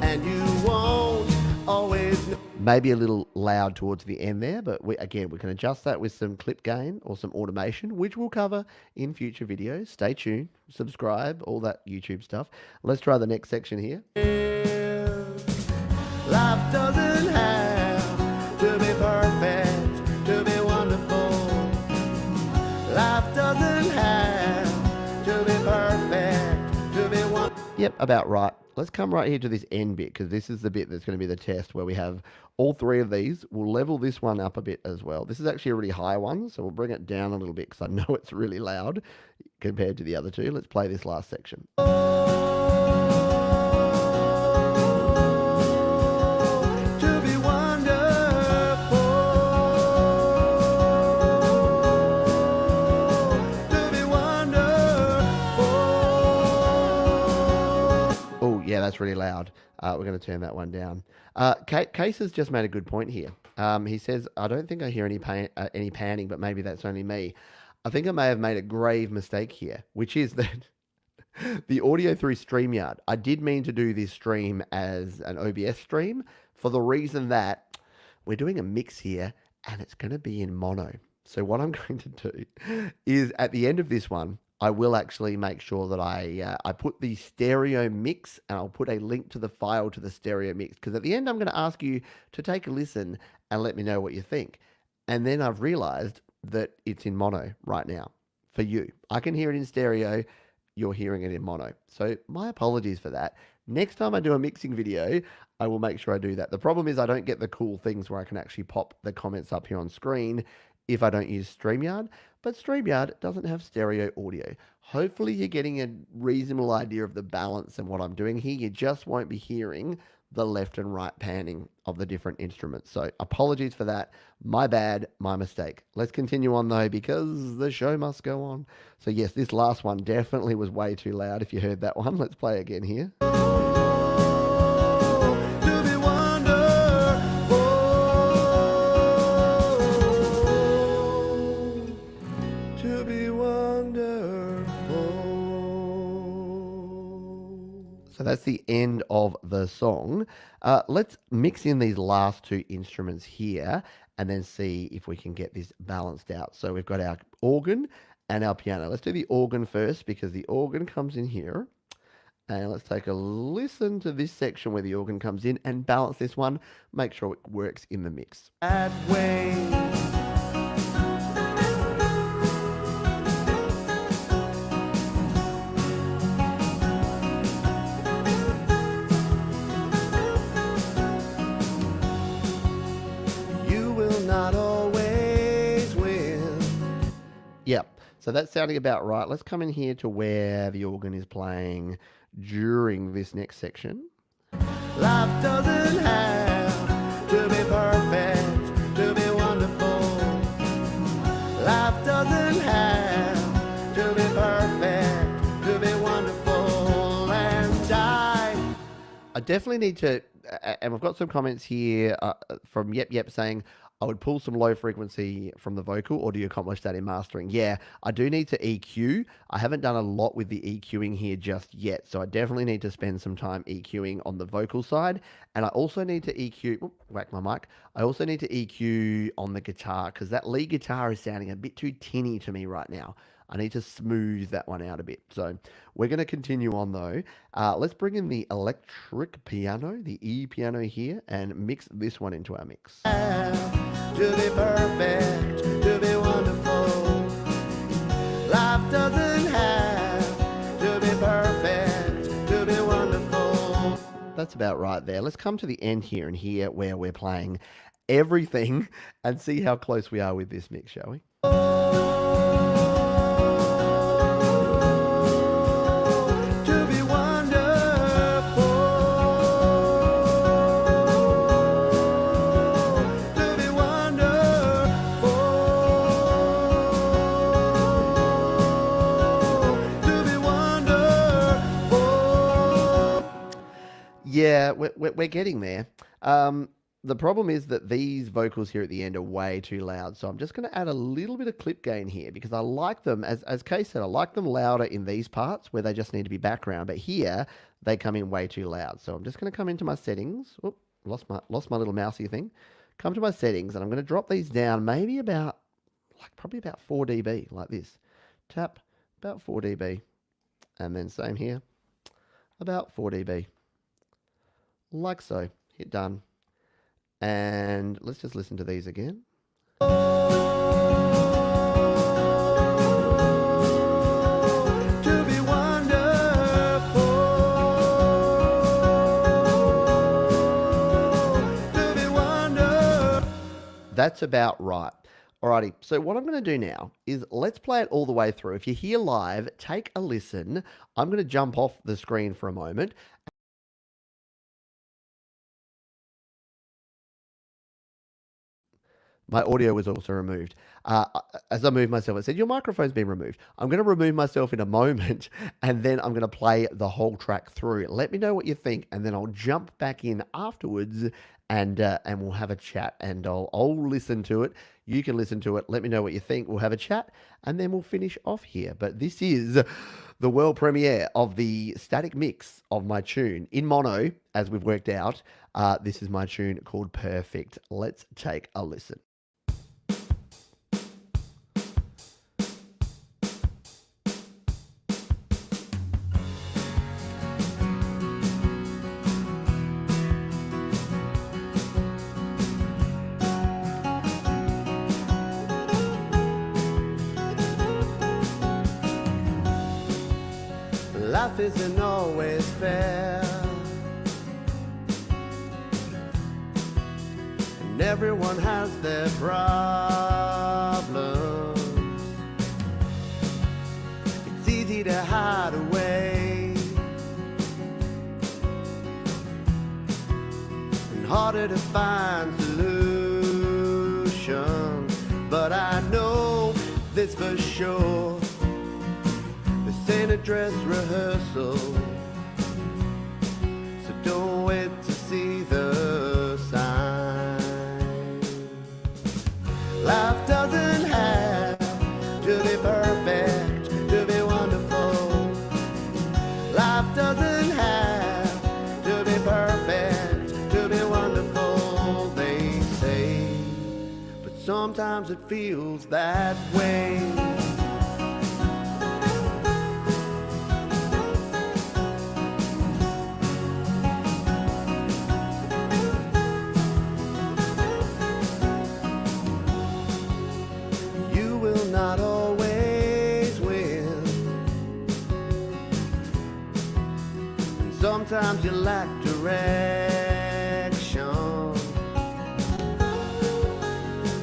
[SPEAKER 1] and you won't always know. Maybe a little loud towards the end there, but we can adjust that with some clip gain or some automation, which we'll cover in future videos. Stay tuned, subscribe, all that YouTube stuff. Let's try the next section here. Life doesn't have to be perfect to be wonderful. Life doesn't have to be perfect to be wonderful. Yep, about right. Let's come right here to this end bit, because this is the bit that's going to be the test where we have all three of these. We'll level this one up a bit as well. This is actually a really high one, so we'll bring it down a little bit because I know it's really loud compared to the other two. Let's play this last section. that's really loud. We're going to turn that one down. Case has just made a good point here. He says, I don't think I hear any panning, but maybe that's only me. I think I may have made a grave mistake here, which is that the audio through StreamYard. I did mean to do this stream as an OBS stream for the reason that we're doing a mix here and it's going to be in mono. So what I'm going to do is at the end of this one, I will actually make sure that I put the stereo mix and I'll put a link to the file to the stereo mix, because at the end I'm going to ask you to take a listen and let me know what you think. And then I've realized that it's in mono right now for you. I can hear it in stereo. You're hearing it in mono. So my apologies for that. Next time I do a mixing video, I will make sure I do that. The problem is I don't get the cool things where I can actually pop the comments up here on screen if I don't use StreamYard, but StreamYard doesn't have stereo audio. Hopefully you're getting a reasonable idea of the balance and what I'm doing here. You just won't be hearing the left and right panning of the different instruments. So apologies for that. My bad, my mistake. Let's continue on though, because the show must go on. So yes, this last one definitely was way too loud if you heard that one. Let's play again here. So that's the end of the song. Let's mix in these last two instruments here and then see if we can get this balanced out. So we've got our organ and our piano. Let's do the organ first because the organ comes in here. And let's take a listen to this section where the organ comes in and balance this one. Make sure it works in the mix. That way. Yep, so that's sounding about right. Let's come in here to where the organ is playing during this next section. Life doesn't have to be perfect, to be wonderful. Life doesn't have to be perfect, to be wonderful. And I definitely need to, and we've got some comments here from Yep saying, I would pull some low frequency from the vocal, or do you accomplish that in mastering? Yeah, I do need to EQ. I haven't done a lot with the EQing here just yet, so I definitely need to spend some time EQing on the vocal side. And I also need to EQ, whack my mic. I also need to EQ on the guitar because that lead guitar is sounding a bit too tinny to me right now. I need to smooth that one out a bit. So we're going to continue on though. Let's bring in the electric piano, the E piano here, and mix this one into our mix. To be perfect, to be wonderful. Life doesn't have to be perfect, to be wonderful. That's about right there. Let's come to the end here and hear where we're playing everything and see how close we are with this mix, shall we? Yeah, we're getting there. The problem is that these vocals here at the end are way too loud. So I'm just going to add a little bit of clip gain here because I like them, as Kay said, I like them louder in these parts where they just need to be background. But here, they come in way too loud. So I'm just going to come into my settings. Oop, lost my little mousey thing. Come to my settings and I'm going to drop these down maybe about, probably about 4 dB, like this. Tap, about 4 dB. And then same here, about 4 dB. Like so. Hit done. And let's just listen to these again. To be wonderful. To be wonderful. That's about right. Alrighty, so what I'm going to do now is let's play it all the way through. If you're here live, take a listen. I'm going to jump off the screen for a moment. My audio was also removed. As I move myself, it said, your microphone's been removed. I'm going to remove myself in a moment and then I'm going to play the whole track through. Let me know what you think, and then I'll jump back in afterwards and we'll have a chat, and I'll listen to it. You can listen to it. Let me know what you think. We'll have a chat and then we'll finish off here. But this is the world premiere of the static mix of my tune in mono, as we've worked out. This is my tune called Perfect. Let's take a listen. Life isn't always fair, and everyone has their problems. It's easy to hide away and harder to find solutions. But I know this for sure, this ain't a dress rehearsal, so don't wait to see the sign. Life doesn't have to be perfect to be wonderful. Life doesn't have to be perfect to be wonderful, they say, but sometimes it feels that way. Not always win, and sometimes you lack direction,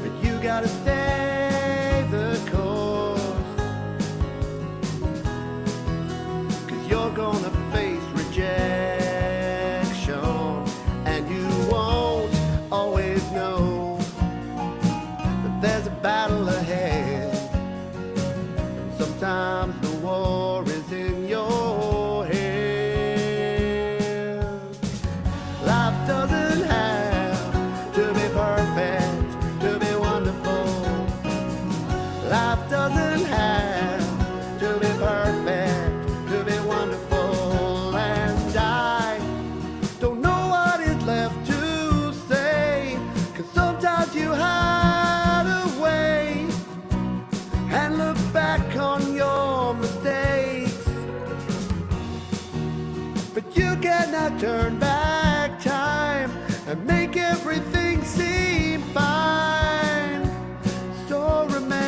[SPEAKER 1] but you gotta stay the course, 'cause you're gonna face rejection, and you won't always know that there's a battle ahead. Sometimes the war is in your head. Life doesn't have to be perfect to be wonderful. Life doesn't have to be perfect to be wonderful. And I don't know what is left to say, 'cause sometimes you hide away and look back on your mistakes, but you cannot turn back time and make everything seem fine. So remember,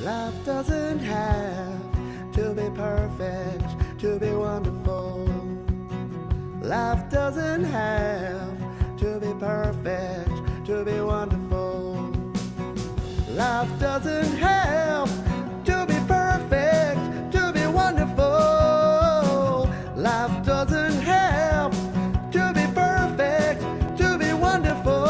[SPEAKER 1] life doesn't have to be perfect to be wonderful. Life doesn't have to be perfect to be wonderful. Life doesn't have to be perfect to be wonderful. Life doesn't have to be perfect to be wonderful.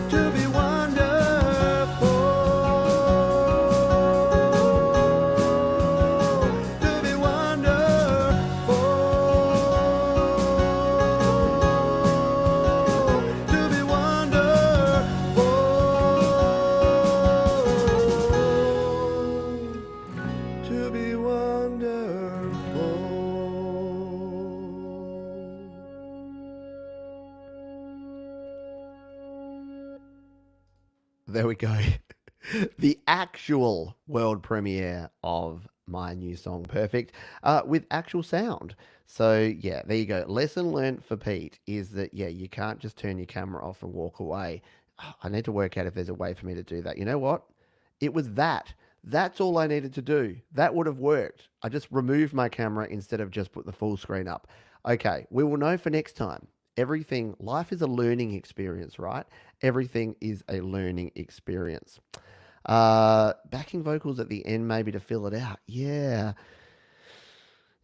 [SPEAKER 1] To be wonderful. To be wonderful. There we go. The actual world premiere of my new song, Perfect, with actual sound. So, yeah, there you go. Lesson learned for Pete is that, yeah, you can't just turn your camera off and walk away. I need to work out if there's a way for me to do that. You know what? It was that. That's all I needed to do. That would have worked. I just removed my camera instead of just put the full screen up. Okay, we will know for next time. Everything, life is a learning experience, right? Everything is a learning experience. Backing vocals at the end, maybe to fill it out. Yeah.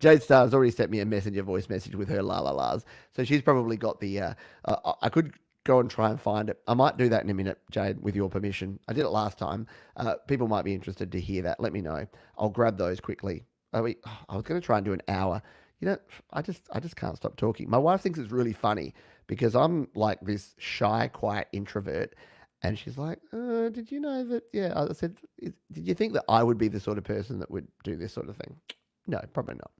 [SPEAKER 1] Jade Star's already sent me a messenger voice message with her la la la's. So she's probably got the. I could go and try and find it. I might do that in a minute, Jade, with your permission. I did it last time. People might be interested to hear that. Let me know. I'll grab those quickly. I was going to try and do an hour. You know, I just can't stop talking. My wife thinks it's really funny because I'm like this shy, quiet introvert. And she's like, did you know that? Yeah, I said, did you think that I would be the sort of person that would do this sort of thing? No, probably not.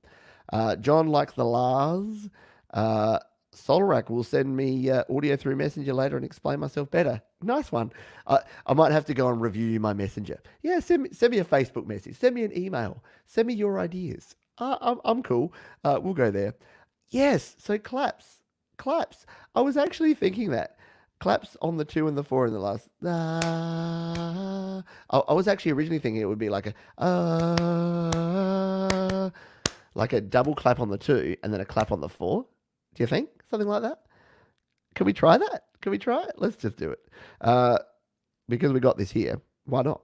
[SPEAKER 1] John likes the Lars. Solarac will send me audio through Messenger later and explain myself better. Nice one. I might have to go and review my Messenger. Yeah, send me a Facebook message. Send me an email. Send me your ideas. I'm cool. We'll go there. Yes, so claps. Claps. I was actually thinking that. Claps on the 2 and the 4 in the last. I was actually originally thinking it would be like a double clap on the 2 and then a clap on the 4. Do you think something like that? Can we try that? Can we try it? Let's just do it. Because we got this here. Why not?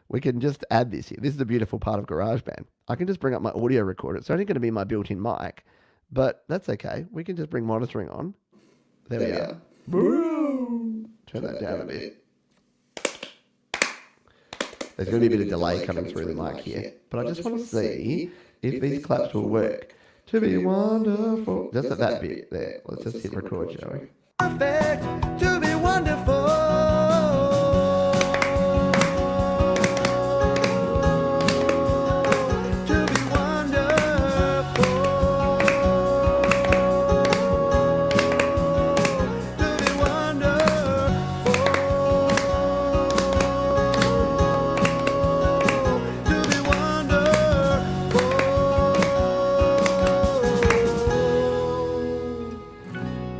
[SPEAKER 1] We can just add this here. This is the beautiful part of GarageBand. I can just bring up my audio recorder. It's only going to be my built-in mic, but that's okay. We can just bring monitoring on. There we are. Boom. Turn that down a bit. There's going to be a bit of delay coming through the mic here, but I just want to see if these claps will work. To be wonderful. Just at that bit there. Let's just hit record, shall we? Perfect. To be wonderful. To be wonderful. To be wonderful. To be wonderful.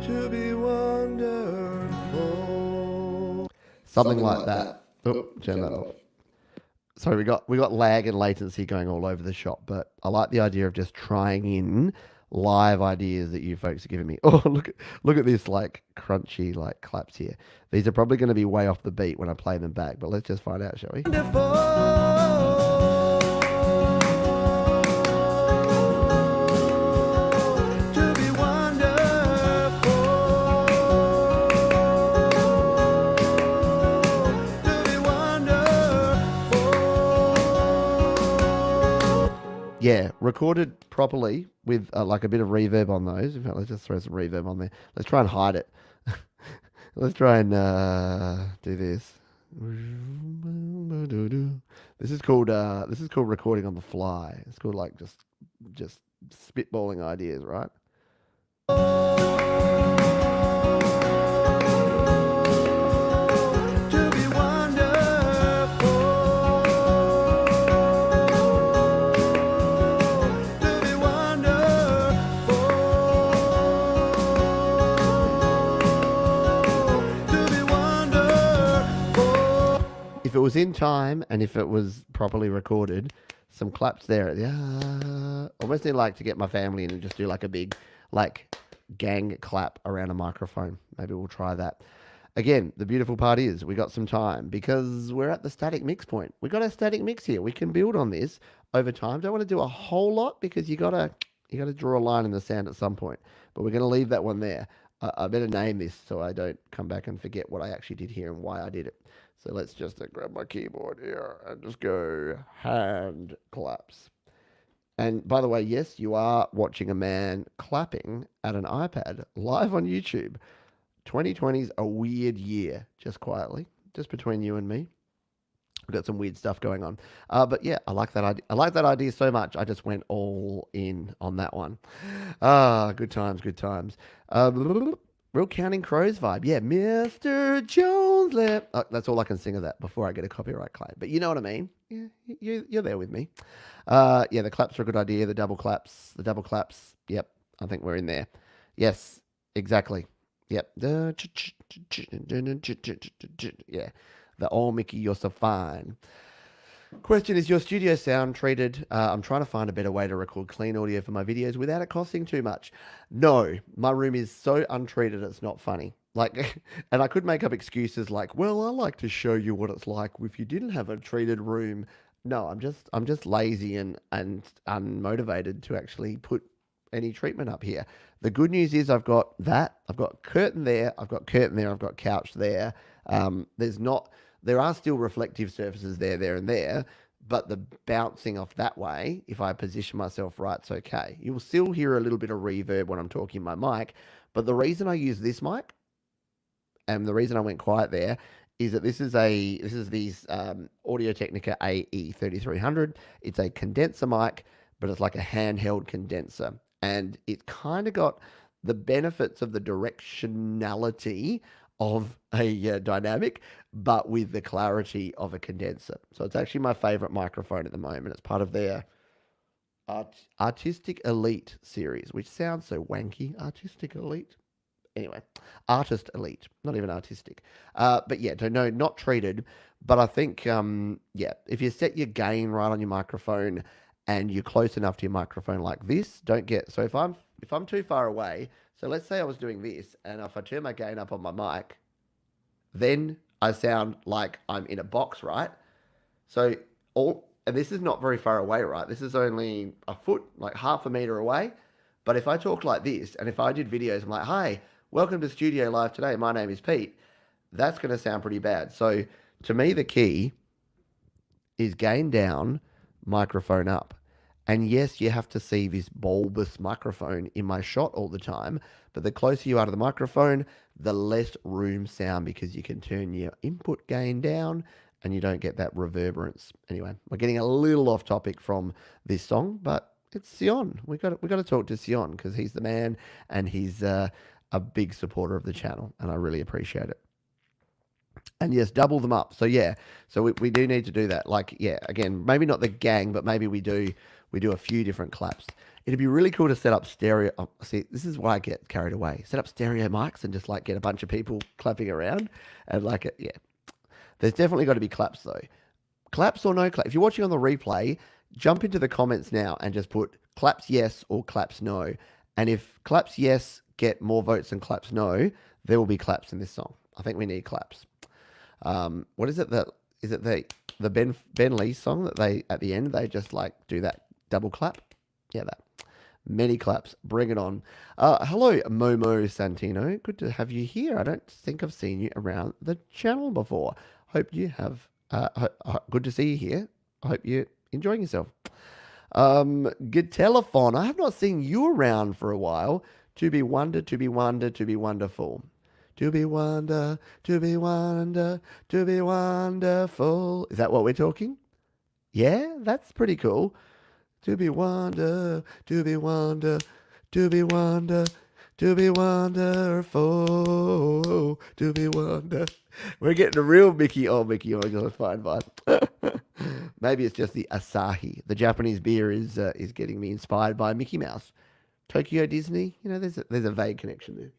[SPEAKER 1] To be wonderful. Something like that. Oh, turn that off. Sorry, we got lag and latency going all over the shop, but I like the idea of just trying in live ideas that you folks are giving me. Oh, look at this like crunchy like claps here. These are probably going to be way off the beat when I play them back, but let's just find out, shall we? Yeah, recorded properly with like a bit of reverb on those. In fact, let's just throw some reverb on there. Let's try and hide it. Let's try and do this. This is called recording on the fly. It's called like just spitballing ideas, right? If it was in time and if it was properly recorded, some claps there. Yeah, almost need like to get my family in and just do like a big like gang clap around a microphone. Maybe we'll try that. Again, the beautiful part is we got some time because we're at the static mix point. We got a static mix here. We can build on this over time. Don't want to do a whole lot because you gotta draw a line in the sand at some point. But we're gonna leave that one there. I better name this so I don't come back and forget what I actually did here and why I did it. So let's just grab my keyboard here and just go hand claps. And by the way, yes, you are watching a man clapping at an iPad live on YouTube. 2020 is a weird year, just quietly, just between you and me. We've got some weird stuff going on. But yeah, I like that idea. I like that idea so much. I just went all in on that one. Good times, good times. Real Counting Crows vibe. Yeah, Mr. Jones left. Oh, that's all I can sing of that before I get a copyright claim. But you know what I mean. Yeah, you're there with me. Yeah, the claps are a good idea. The double claps. Yep, I think we're in there. Yes, exactly. Yep. Yeah, the old Mickey, you're so fine. Question, is your studio sound treated? I'm trying to find a better way to record clean audio for my videos without it costing too much. No, my room is so untreated it's not funny. Like, and I could make up excuses like, well, I like to show you what it's like if you didn't have a treated room. No, I'm just lazy and unmotivated to actually put any treatment up here. The good news is I've got curtain there, I've got curtain there, I've got couch there. There's not there are still reflective surfaces there, and there, but the bouncing off that way, if I position myself right, it's okay. You will still hear a little bit of reverb when I'm talking in my mic, but the reason I use this mic and the reason I went quiet there is that this is these Audio Technica AE 3300. It's a condenser mic, but it's like a handheld condenser, and it kind of got the benefits of the directionality of a dynamic, but with the clarity of a condenser. So it's actually my favorite microphone at the moment. It's part of their Artistic Elite series, which sounds so wanky. Artistic Elite. Anyway, artist elite, not even artistic. But yeah, no, not treated. But I think, yeah, if you set your gain right on your microphone and you're close enough to your microphone like this, don't get so if I'm too far away. So let's say I was doing this, and if I turn my gain up on my mic, then I sound like I'm in a box, right? So and this is not very far away, right? This is only a foot, like half a meter away. But if I talk like this, and if I did videos, I'm like, "Hi, welcome to Studio Live today. My name is Pete." That's going to sound pretty bad. So to me, the key is gain down, microphone up. And yes, you have to see this bulbous microphone in my shot all the time. But the closer you are to the microphone, the less room sound because you can turn your input gain down and you don't get that reverberance. Anyway, we're getting a little off topic from this song, but it's Sion. We got to talk to Sion because he's the man and he's a big supporter of the channel, and I really appreciate it. And yes, double them up. So yeah, so we do need to do that. Like yeah, again, maybe not the gang, but maybe we do a few different claps. It'd be really cool to set up stereo. Oh, see, this is why I get carried away. Set up stereo mics and just like get a bunch of people clapping around and like it. Yeah, there's definitely got to be claps though. Claps or no clap. If you're watching on the replay, jump into the comments now and just put claps yes or claps no. And if claps yes get more votes than claps no, there will be claps in this song. I think we need claps. What is it that is it the Ben Lee song that they at the end they just like do that double clap? Yeah, that. Many claps. Bring it on. Hello, Momo Santino. Good to have you here. I don't think I've seen you around the channel before. Hope you have. Good to see you here. I hope you're enjoying yourself. Good telephone. I have not seen you around for a while. To be wonder, to be wonder, to be wonderful. To be wonder, to be wonder, to be wonderful. Is that what we're talking? Yeah, that's pretty cool. To be wonder, to be wonder, to be wonder, to be wonderful, to be wonder. We're getting a real Mickey. Oh, Mickey, oh, you're fine, vibe. Maybe it's just the Asahi. The Japanese beer is getting me inspired by Mickey Mouse. Tokyo Disney. You know, there's a vague connection there.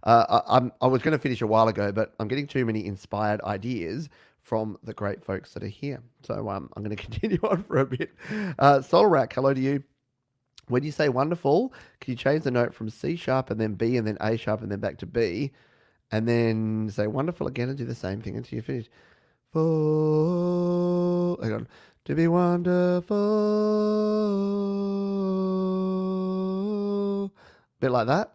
[SPEAKER 1] I was going to finish a while ago, but I'm getting too many inspired ideas from the great folks that are here. So I'm going to continue on for a bit. Solrack, hello to you. When you say wonderful, can you change the note from C sharp and then B and then A sharp and then back to B and then say wonderful again and do the same thing until you finish? Hang on. To be wonderful. Bit like that.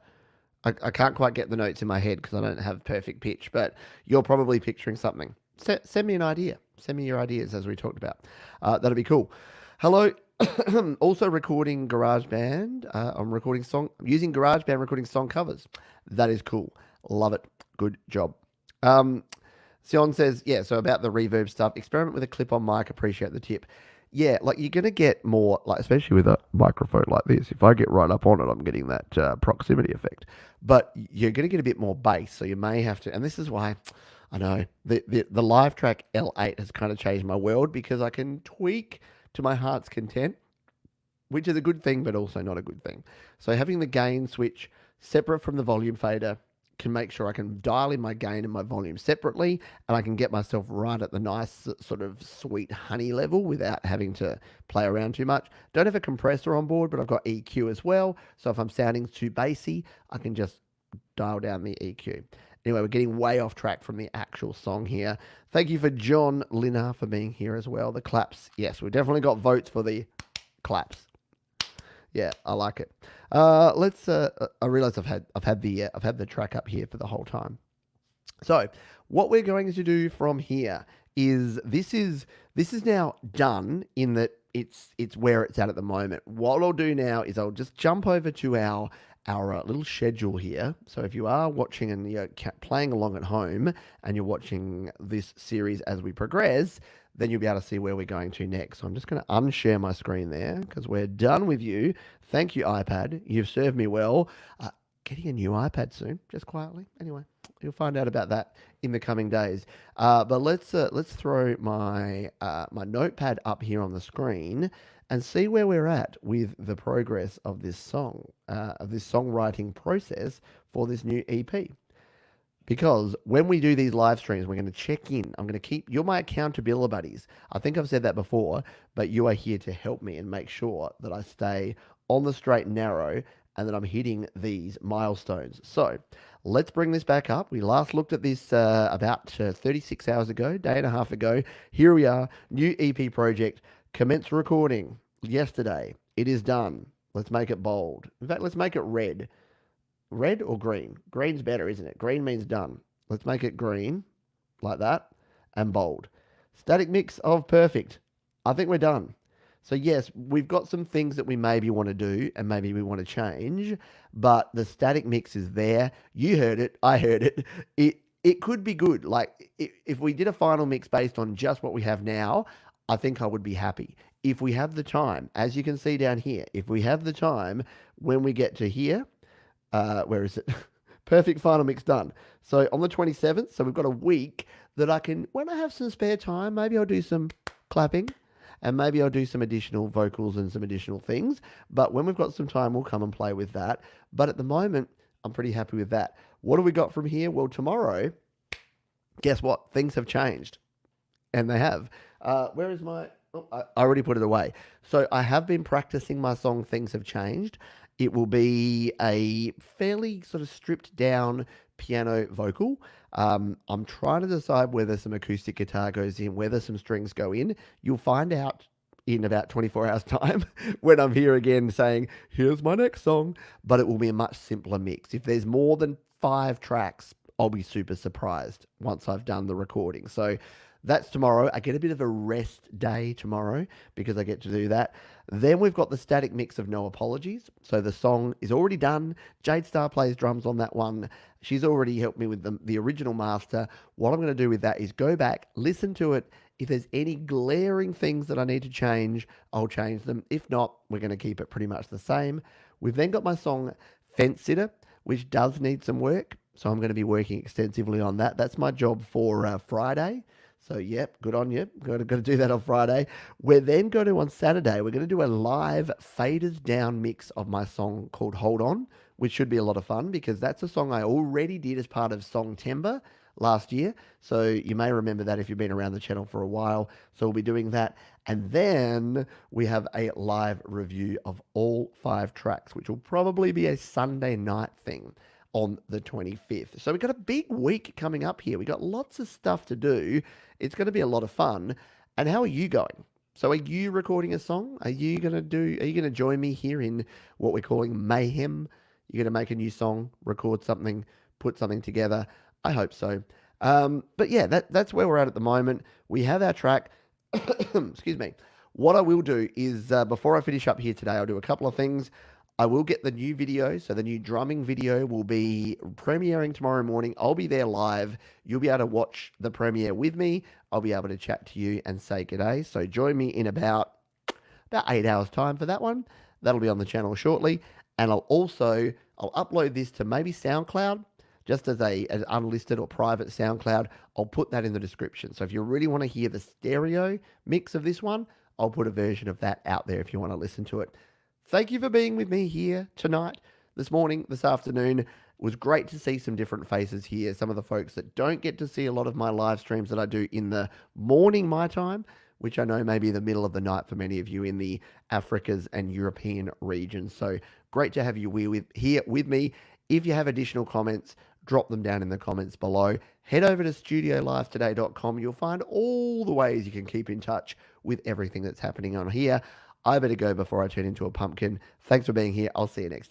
[SPEAKER 1] I can't quite get the notes in my head because I don't have perfect pitch, but you're probably picturing something. Send me an idea. Send me your ideas as we talked about. That'll be cool. Hello. Also recording GarageBand. I'm using GarageBand recording song covers. That is cool. Love it. Good job. Sion says, yeah, so about the reverb stuff, experiment with a clip-on mic, appreciate the tip. Yeah, like you're going to get more, like especially with a microphone like this, if I get right up on it, I'm getting that proximity effect. But you're going to get a bit more bass, so you may have to, and this is why, I know, the Live Track L8 has kind of changed my world because I can tweak to my heart's content, which is a good thing, but also not a good thing. So having the gain switch separate from the volume fader can make sure I can dial in my gain and my volume separately, and I can get myself right at the nice sort of sweet honey level without having to play around too much. Don't have a compressor on board, but I've got EQ as well. So if I'm sounding too bassy, I can just dial down the EQ. Anyway, we're getting way off track from the actual song here. Thank you for John Linner for being here as well. The claps. Yes, we've definitely got votes for the claps. Yeah, I like it. Let's. I realize I've had the track up here for the whole time. So what we're going to do from here is this is now done in that it's where it's at the moment. What I'll do now is I'll just jump over to our little schedule here. So if you are watching and you're playing along at home and you're watching this series as we progress, then you'll be able to see where we're going to next. So I'm just going to unshare my screen there because we're done with you. Thank you, iPad. You've served me well. Getting a new iPad soon, just quietly. Anyway, you'll find out about that in the coming days. But let's throw my my notepad up here on the screen and see where we're at with the progress of this song, of this songwriting process for this new EP. Because when we do these live streams, we're going to check in. I'm going to keep, you're my accountability buddies. I think I've said that before, but you are here to help me and make sure that I stay on the straight and narrow and that I'm hitting these milestones. So let's bring this back up. We last looked at this about 36 hours ago, day and a half ago. Here we are, new EP project, commence recording yesterday. It is done. Let's make it bold. In fact, let's make it red. Red or green? Green's better, isn't it? Green means done. Let's make it green, like that, and bold. Static mix of perfect. I think we're done. So yes, we've got some things that we maybe want to do and maybe we want to change, but the static mix is there. You heard it. I heard it. It could be good. Like if we did a final mix based on just what we have now, I think I would be happy. If we have the time, as you can see down here, if we have the time when we get to here, where is it? Perfect final mix done. So on the 27th, so we've got a week that I can, when I have some spare time, maybe I'll do some clapping and maybe I'll do some additional vocals and some additional things. But when we've got some time, we'll come and play with that. But at the moment, I'm pretty happy with that. What do we got from here? Well, tomorrow, guess what? Things have changed. And they have. Where is my... Oh, I already put it away. So I have been practicing my song Things Have Changed. It will be a fairly sort of stripped down piano vocal. I'm trying to decide whether some acoustic guitar goes in, whether some strings go in. You'll find out in about 24 hours time when I'm here again saying, here's my next song, but it will be a much simpler mix. If there's more than 5 tracks, I'll be super surprised once I've done the recording. So that's tomorrow. I get a bit of a rest day tomorrow because I get to do that. Then we've got the static mix of No Apologies. So the song is already done. Jade Star plays drums on that one. She's already helped me with the original master. What I'm going to do with that is go back, listen to it. If there's any glaring things that I need to change, I'll change them. If not, we're going to keep it pretty much the same. We've then got my song Fence Sitter, which does need some work. So I'm going to be working extensively on that. That's my job for Friday. So, yep, good on you. Got to do that on Friday. We're then going to, on Saturday, we're going to do a live faders down mix of my song called Hold On, which should be a lot of fun because that's a song I already did as part of Songtember last year. So you may remember that if you've been around the channel for a while. So we'll be doing that. And then we have a live review of all 5 tracks, which will probably be a Sunday night thing on the 25th. So we've got a big week coming up here. We've got lots of stuff to do. It's going to be a lot of fun. And how are you going? So are you recording a song? Are you going to join me here in what we're calling mayhem? You're going to make a new song, record something, put something together? I hope so. But yeah, that's where we're at the moment. We have our track. Excuse me. What I will do is before I finish up here today, I'll do a couple of things. I will get the new video, so the new drumming video will be premiering tomorrow morning. I'll be there live. You'll be able to watch the premiere with me. I'll be able to chat to you and say g'day. So join me in about 8 hours time for that one. That'll be on the channel shortly. And I'll upload this to maybe SoundCloud, just as an unlisted or private SoundCloud. I'll put that in the description. So if you really want to hear the stereo mix of this one, I'll put a version of that out there if you want to listen to it. Thank you for being with me here tonight, this morning, this afternoon. It was great to see some different faces here. Some of the folks that don't get to see a lot of my live streams that I do in the morning, my time, which I know may be the middle of the night for many of you in the Africas and European regions. So great to have you here with me. If you have additional comments, drop them down in the comments below. Head over to studiolifetoday.com. You'll find all the ways you can keep in touch with everything that's happening on here. I better go before I turn into a pumpkin. Thanks for being here. I'll see you next time.